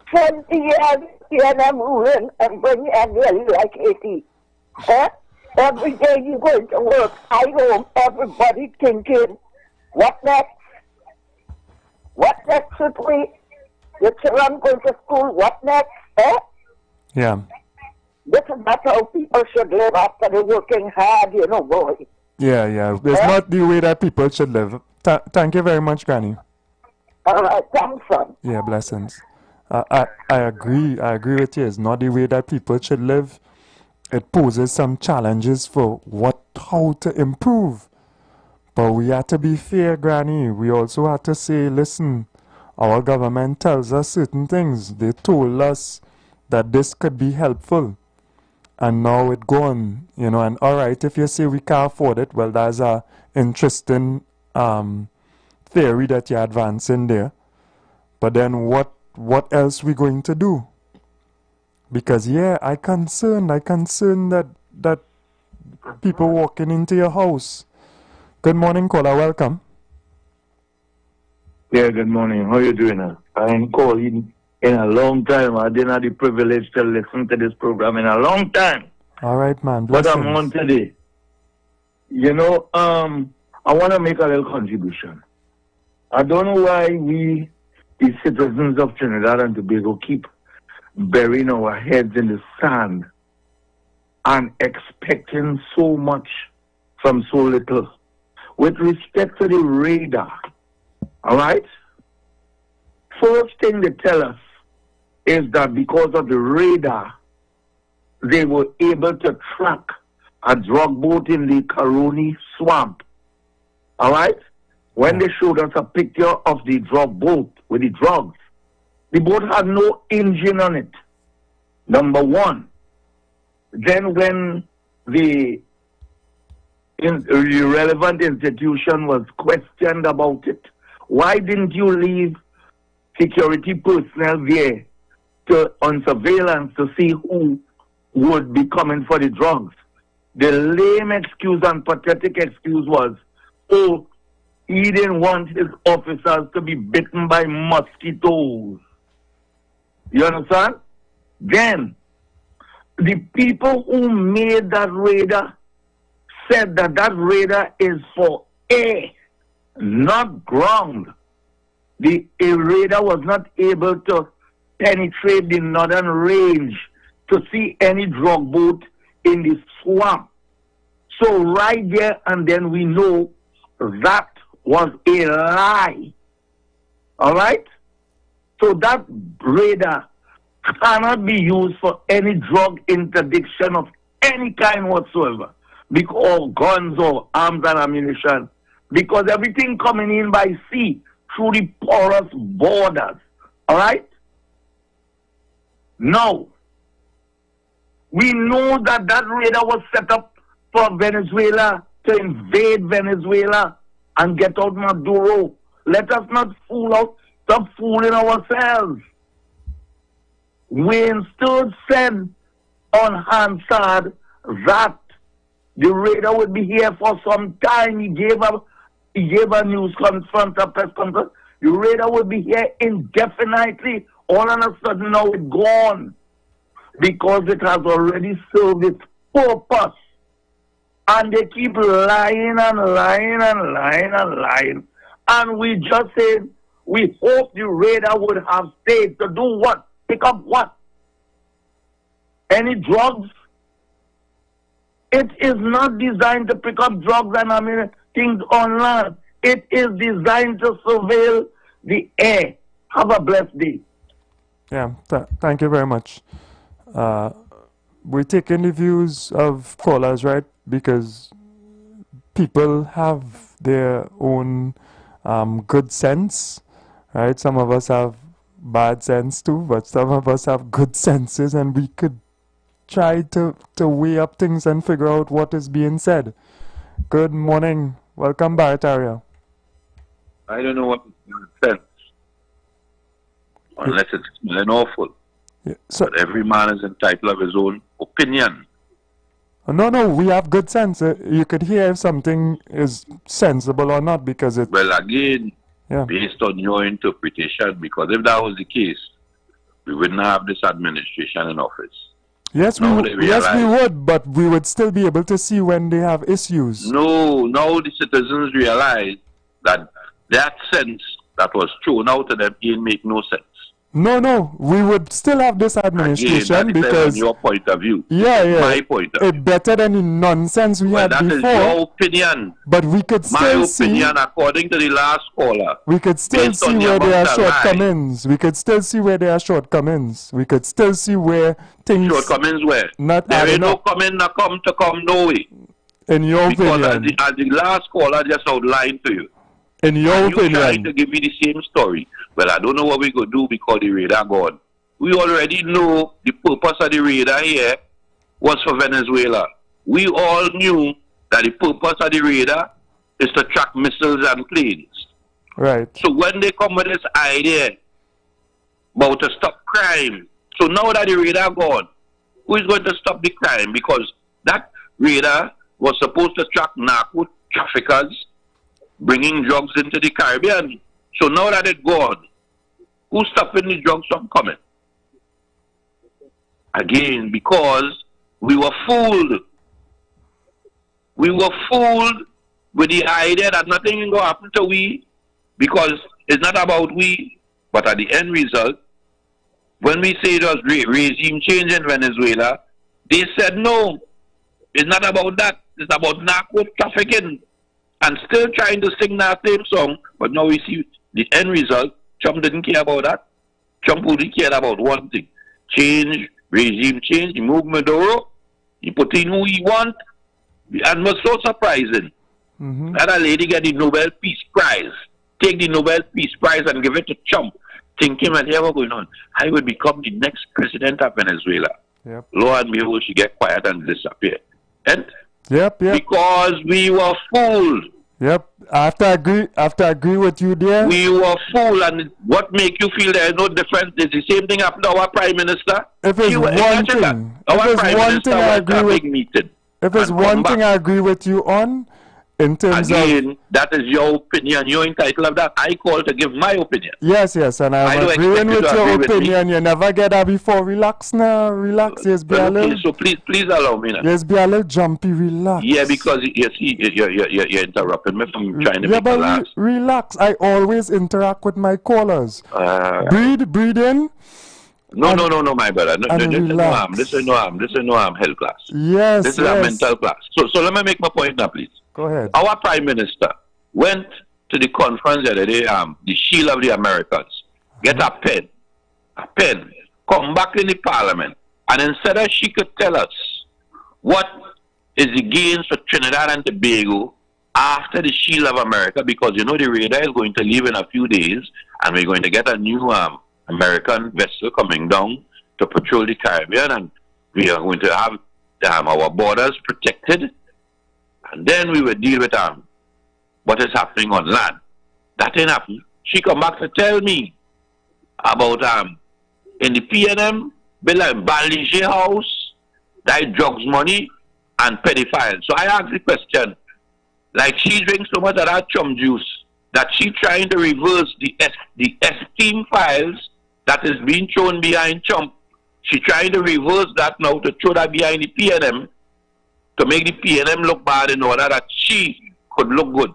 20 years PNM ruling and bring in nearly like 80. Every day you going to work, I home, everybody thinking, what next? What next should we? The children going to school, what next? Yeah. This is not how people should live after they're working hard, you know, boy. Yeah, yeah. It's not the way that people should live. Thank you very much, Granny. All right, thanks, son. Yeah, blessings. I agree. I agree with you. It's not the way that people should live. It poses some challenges for how to improve. But we have to be fair, Granny. We also have to say, listen, our government tells us certain things. They told us that this could be helpful. And now it's gone, you know, and all right, if you say we can't afford it, well, that's a interesting theory that you're advancing there. But then what else we going to do? Because, yeah, I concerned that people walking into your house. Good morning, caller, welcome. Yeah, good morning. How you doing? I ain't calling in a long time. I didn't have the privilege to listen to this program in a long time. All right, man. But I'm on today. You know, I want to make a little contribution. I don't know why we, the citizens of Trinidad and Tobago, keep burying our heads in the sand and expecting so much from so little. With respect to the radar, all right? First thing they tell us is that because of the radar, they were able to track a drug boat in the Caroni swamp. All right? When they showed us a picture of the drug boat with the drugs, the boat had no engine on it. Number one. Then when the relevant institution was questioned about it, why didn't you leave security personnel there on surveillance to see who would be coming for the drugs? The lame excuse and pathetic excuse was, oh, he didn't want his officers to be bitten by mosquitoes. You understand? Then, the people who made that radar said that that radar is for air, not ground. The radar was not able to penetrate the northern range to see any drug boat in the swamp. So right there and then we know that was a lie. All right? So that radar cannot be used for any drug interdiction of any kind whatsoever, because guns or arms and ammunition, because everything coming in by sea through the porous borders. All right? Now, we know that that radar was set up for Venezuela to invade Venezuela and get out Maduro. Let us not stop fooling ourselves. Wayne Sturge said on Hansard that the radar would be here for some time. He gave a news conference, a press conference. The radar would be here indefinitely. All of a sudden now it's gone because it has already served its purpose. And they keep lying and lying and lying and lying. And we just said we hope the radar would have stayed to do what? Pick up what? Any drugs? It is not designed to pick up drugs and things on land. It is designed to surveil the air. Have a blessed day. Yeah, thank you very much. We're taking the views of callers, right? Because people have their own good sense, right? Some of us have bad sense too, but some of us have good senses, and we could try to weigh up things and figure out what is being said. Good morning. Welcome, Barataria. I don't know what makes sense. Unless it's smelling awful. Yeah. So, but every man is entitled of his own opinion. No, we have good sense. You could hear if something is sensible or not because it... Well, again, yeah. Based on your interpretation, because if that was the case, we wouldn't have this administration in office. Yes, we would, but we would still be able to see when they have issues. No, now the citizens realize that that sense that was thrown out to them didn't make no sense. No, we would still have this administration again, because your point of view. Yeah. My point of view. It's better than the nonsense we had that before. That is your opinion. But we could still see. My opinion, according to the last caller. We could still see where there are shortcomings. We could still see where there are shortcomings. We could still see where things. Shortcomings where? Not there ain't no coming to come no way. In your opinion. Because as the last caller just outlined to you. In your opinion. You're trying to give me the same story. Well, I don't know what we could do because the radar gone. We already know the purpose of the radar here was for Venezuela. We all knew that the purpose of the radar is to track missiles and planes. Right. So when they come with this idea about to stop crime, so now that the radar gone, who is going to stop the crime? Because that radar was supposed to track narco traffickers bringing drugs into the Caribbean. So now that it's gone, who's stopping the drugs from coming? Again, because we were fooled. We were fooled with the idea that nothing is going to happen to we because it's not about we, but at the end result, when we say it was regime change in Venezuela, they said no, it's not about that. It's about narco trafficking and still trying to sing that same song, but now we see the end result. Trump didn't care about that. Trump only cared about one thing. Change, regime change. He moved Maduro. He put in who he want. And it was so surprising that a lady get the Nobel Peace Prize. Take the Nobel Peace Prize and give it to Trump. Thinking that what's going on. I would become the next president of Venezuela. Yep. Lo and behold, she get quiet and disappear. And Yep. Because we were fooled. Yep. After agree with you there. We were fooled, and what make you feel there is no difference? It's the same thing happened to our Prime Minister. If it's one thing, I agree with. If it's one thing I agree with you on, in terms again, that is your opinion. You're entitled of that. I call to give my opinion. Yes, and I'm agreeing with your opinion. You never get that before. Relax now. Relax. Yes, be a little. So please allow me now. Yes, be a little jumpy. Relax. Yeah, because you see, you're interrupting me from trying to make a laugh. Relax. I always interact with my callers. Breathe in. No, my brother. This is no harm health class. Yes, this is a mental class. So let me make my point now, please. Go ahead. Our Prime Minister went to the conference the other day, the Shield of the Americans, get a pen, come back in the Parliament, and instead of she could tell us what is the gains for Trinidad and Tobago after the Shield of America, because you know the radar is going to leave in a few days, and we're going to get a new American vessel coming down to patrol the Caribbean, and we are going to have our borders protected. And then we will deal with what is happening on land. That ain't happening. She come back to tell me about in the PNM, Ballinger house, that drugs money and pedophiles. So I asked the question, like she drinks so much of that chum juice that she trying to reverse the esteem files that is being thrown behind chump. She trying to reverse that now to throw that behind the PNM to make the PNM look bad in order that she could look good,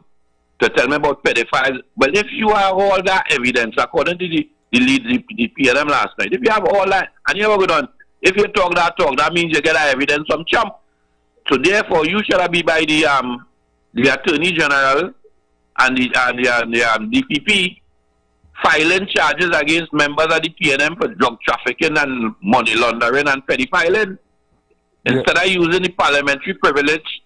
to tell me about pedophiles. But if you have all that evidence, according to the PNM last night, if you have all that, and you have a good one, if you talk, that means you get that evidence from Trump. So therefore, you shall be by the Attorney General and the DPP filing charges against members of the PNM for drug trafficking and money laundering and pedophiling. Instead of using the parliamentary privilege,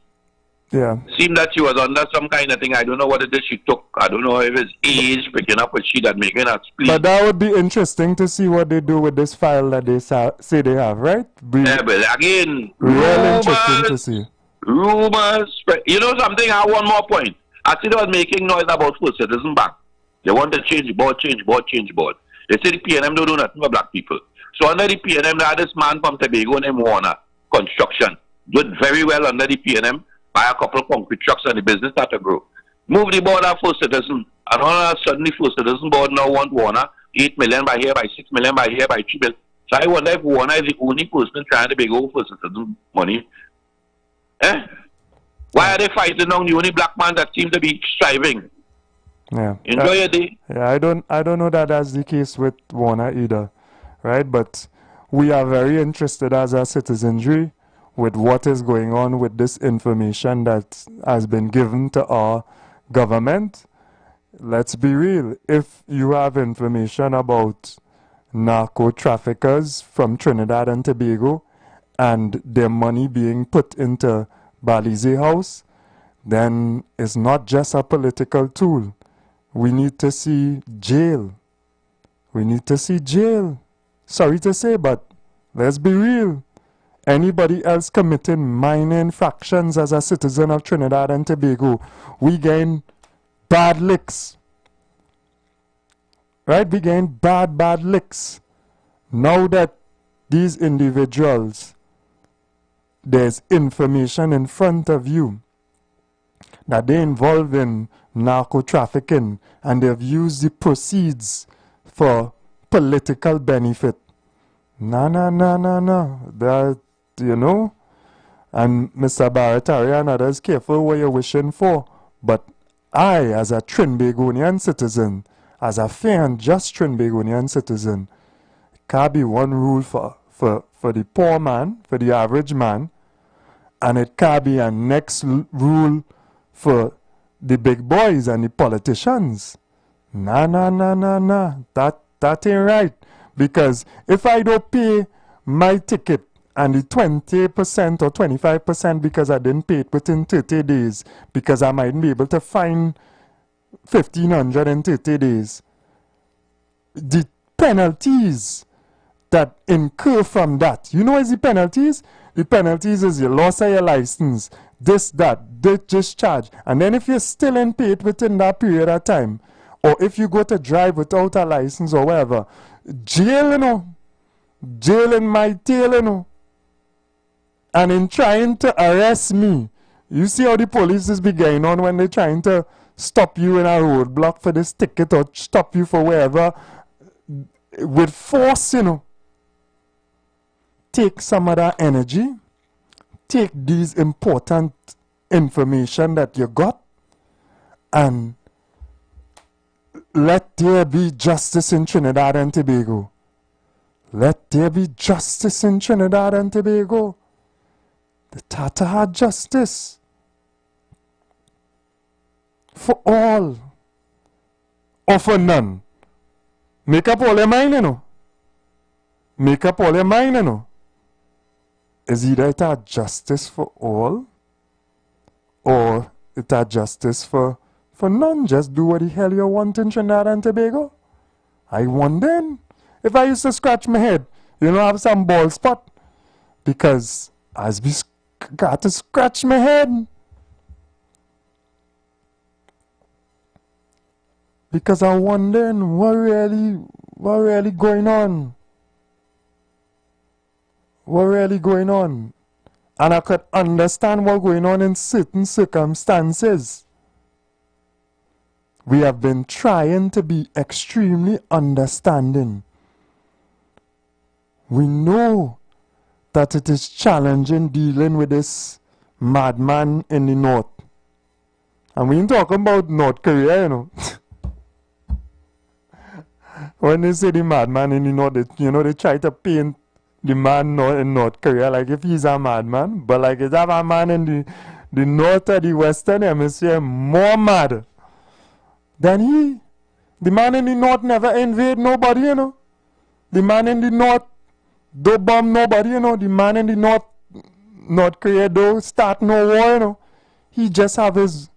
seemed that she was under some kind of thing. I don't know what it is she took. I don't know if it's age picking up what she that making her split. But that would be interesting to see what they do with this file that they say they have, right? But again, really interesting to see. Rumors spread. You know something? I have one more point. I see they was making noise about First Citizen Bank. They want to change board. They say the PNM don't do nothing for black people. So under the PNM, they had this man from Tobago named Warner Construction. Did very well under the PNM, buy a couple of concrete trucks and the business started to grow. Move the board of First Citizen, and all of a sudden the First Citizen board now want Warner, 8 million by here, by 6 million by here, by 3 million. So I wonder if Warner is the only person trying to beg over First Citizen money. Why are they fighting on the only black man that seems to be striving? Yeah. Enjoy your day. Yeah, I don't know that that's the case with Warner either, right? But we are very interested as a citizenry with what is going on with this information that has been given to our government. Let's be real. If you have information about narco traffickers from Trinidad and Tobago and their money being put into Balize House, then it's not just a political tool. We need to see jail. We need to see jail. Sorry to say, but let's be real. Anybody else committing minor infractions as a citizen of Trinidad and Tobago, we gain bad licks. Right? We gain bad licks. Now that these individuals, there's information in front of you that they're involved in narco trafficking and they've used the proceeds for political benefit. No. That, you know, and Mr. Baratari and others, careful what you're wishing for. But I, as a Trinbagonian citizen, as a fair and just Trinbagonian citizen, it can't be one rule for the poor man, for the average man, and it can't be a next rule for the big boys and the politicians. Nah. That ain't right. Because if I don't pay my ticket and the 20% or 25% because I didn't pay it within 30 days, because I might be able to fine 1,500 in 30 days, the penalties that incur from that, you know what's the penalties? The penalties is your loss of your license, this discharge. And then if you're still in paid within that period of time, or if you go to drive without a license or whatever, jail, you know. Jail in my tail, you know. And in trying to arrest me, you see how the police is be going on when they're trying to stop you in a roadblock for this ticket or stop you for wherever with force, you know. Take some of that energy, take these important information that you got, and let there be justice in Trinidad and Tobago. Let there be justice in Trinidad and Tobago. The Tata had justice for all or for none. Make up all your mind, you know. Make up all your mind, you know. Is either it had justice for all or it had justice for none. Just do what the hell you want in Trinidad and Tobago. I wonder if I used to scratch my head, you know, have some bald spot, because I got to scratch my head. Because I'm wondering what really going on. What really going on? And I could understand what's going on in certain circumstances. We have been trying to be extremely understanding. We know that it is challenging dealing with this madman in the north. And we ain't talking about North Korea, you know. When they say the madman in the north, they try to paint the man in North Korea like if he's a madman. But like if a man in the north or the western hemisphere more mad than he. The man in the north never invade nobody, you know. The man in the north don't bomb nobody, you know. The man in the North Korea don't start no war, you know. He just have his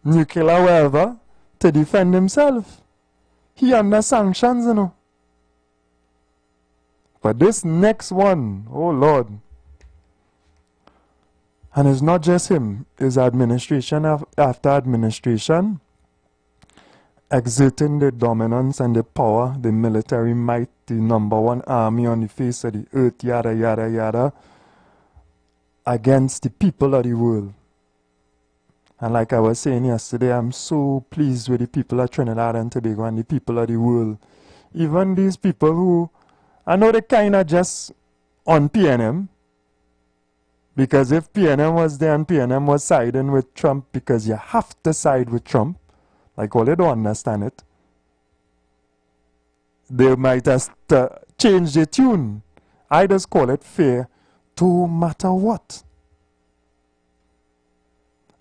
nuclear whatever to defend himself. He under sanctions, you know. But this next one, oh Lord. And it's not just him, it's administration after administration exerting the dominance and the power, the military might, the #1 army on the face of the earth, yada, yada, yada, against the people of the world. And like I was saying yesterday, I'm so pleased with the people of Trinidad and Tobago and the people of the world. Even these people who, I know they kind of just on PNM, because if PNM was there and PNM was siding with Trump, because you have to side with Trump, like, well, they don't understand it. They might have changed the tune. I just call it fair no matter what.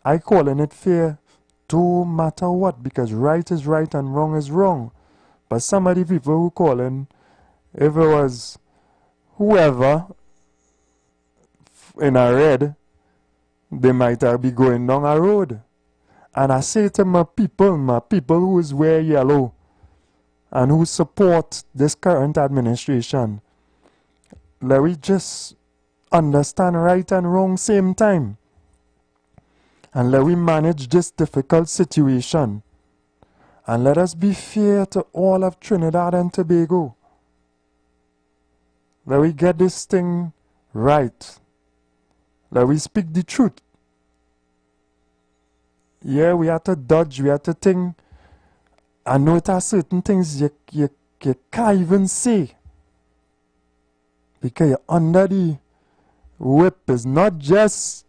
I calling it fair no matter what, because right is right and wrong is wrong. But some of the people who calling, if it was whoever in a red, they might be going down a road. And I say to my people who is wear yellow and who support this current administration, let we just understand right and wrong same time. And let we manage this difficult situation. And let us be fair to all of Trinidad and Tobago. Let we get this thing right. Let we speak the truth. Yeah, we have to dodge, we have to think. I know there are certain things you can't even say. Because you're under the whip. It's not just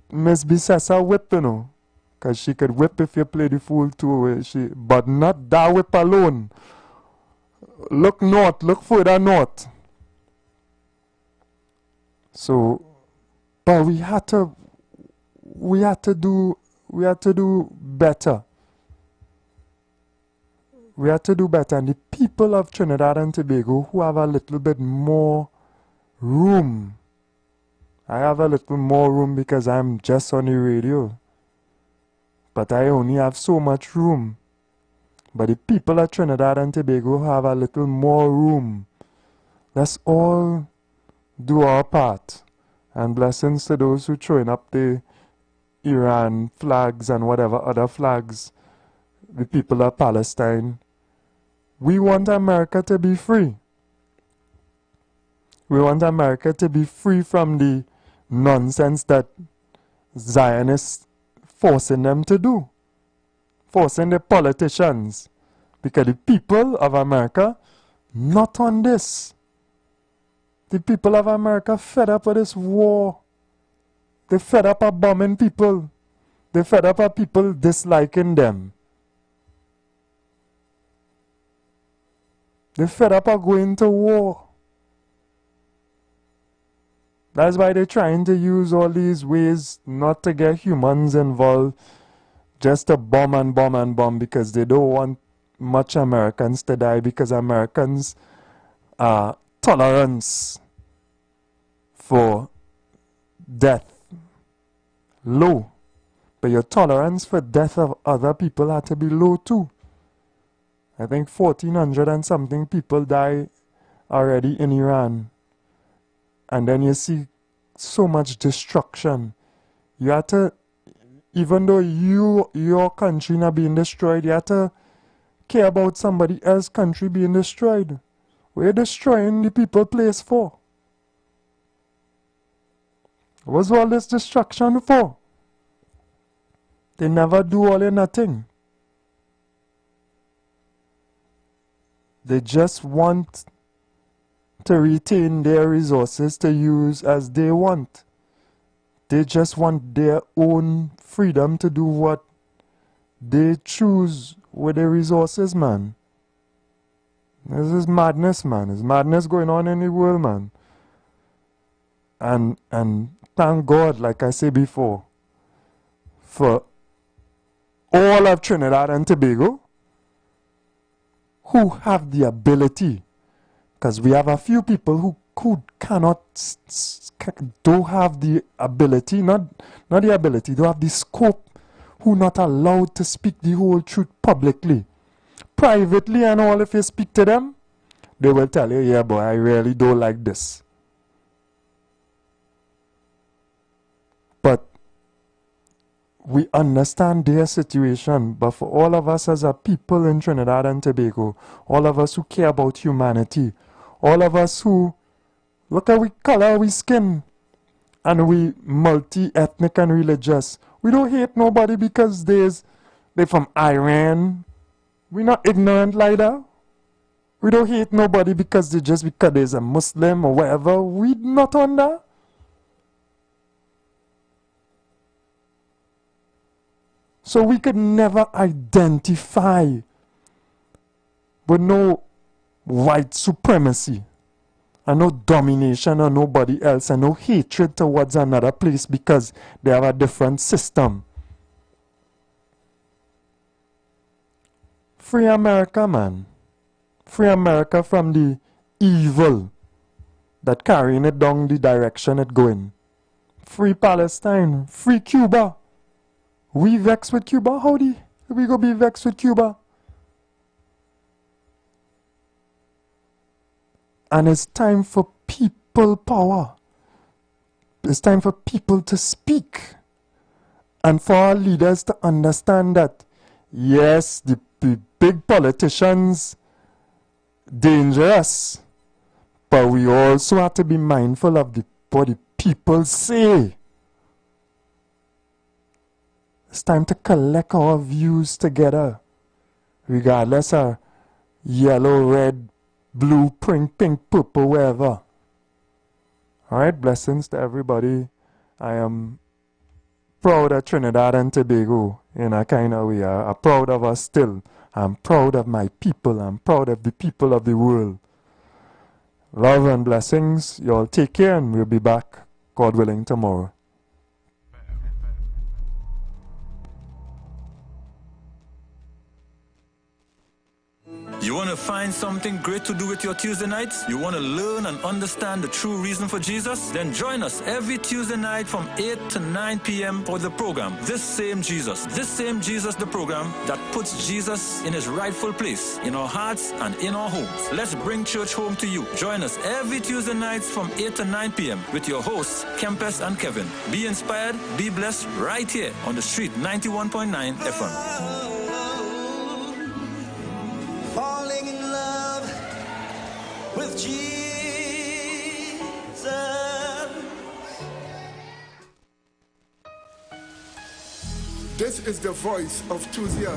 Miss Bissessa whip, you know. Because she could whip if you play the fool too. But not that whip alone. Look north, look further north. So, but we had to do better. We have to do better. And the people of Trinidad and Tobago who have a little bit more room. I have a little more room because I'm just on the radio. But I only have so much room. But the people of Trinidad and Tobago have a little more room. Let's all do our part. And blessings to those who throwing up the Iran flags and whatever other flags, the people of Palestine. We want America to be free. We want America to be free from the nonsense that Zionists forcing them to do. Forcing the politicians. Because the people of America, not on this. The people of America fed up with this war. They fed up of bombing people. They fed up of people disliking them. They fed up of going to war. That's why they're trying to use all these ways not to get humans involved, just to bomb and bomb and bomb, because they don't want much Americans to die, because Americans are tolerance for death low. But your tolerance for death of other people had to be low too. I think 1,400 and something people die already in Iran. And then you see so much destruction. You have to, even though your country not being destroyed, you have to care about somebody else's country being destroyed. We're destroying the people place for. What's all this destruction for? They never do all or nothing. They just want to retain their resources to use as they want. They just want their own freedom to do what they choose with their resources, man. This is madness, man. There's madness going on in the world, man. And thank God, like I said before, for all of Trinidad and Tobago who have the ability, because we have a few people who don't have the ability, not the ability, don't have the scope, who not allowed to speak the whole truth publicly. Privately and all, if you speak to them, they will tell you, yeah, boy, I really don't like this. But we understand their situation. But for all of us as a people in Trinidad and Tobago, all of us who care about humanity, all of us who look at we color, we skin, and we multi-ethnic and religious. We don't hate nobody because they're from Iran. We're not ignorant like that. We don't hate nobody because because there's a Muslim or whatever. We're not on that. So we could never identify with no white supremacy and no domination on nobody else and no hatred towards another place because they have a different system. Free America, man. Free America from the evil that carrying it down the direction it going. Free Palestine. Free Cuba. We vex with Cuba? Howdy? We go be vexed with Cuba? And it's time for people power. It's time for people to speak. And for our leaders to understand that, yes, the big politicians, dangerous. But we also have to be mindful of what the people say. It's time to collect our views together, regardless of yellow, red, blue, pink, purple, wherever. Alright, blessings to everybody. I am proud of Trinidad and Tobago in a kind of way. I'm proud of us still. I'm proud of my people. I'm proud of the people of the world. Love and blessings. Y'all take care and we'll be back, God willing, tomorrow. You want to find something great to do with your Tuesday nights? You want to learn and understand the true reason for Jesus? Then join us every Tuesday night from 8 to 9 p.m. for the program, This Same Jesus, the program that puts Jesus in his rightful place in our hearts and in our homes. Let's bring church home to you. Join us every Tuesday nights from 8 to 9 p.m. with your hosts, Kempes and Kevin. Be inspired, be blessed right here on the street 91.9 FM. Falling in love with Jesus. This is the voice of Tuzia.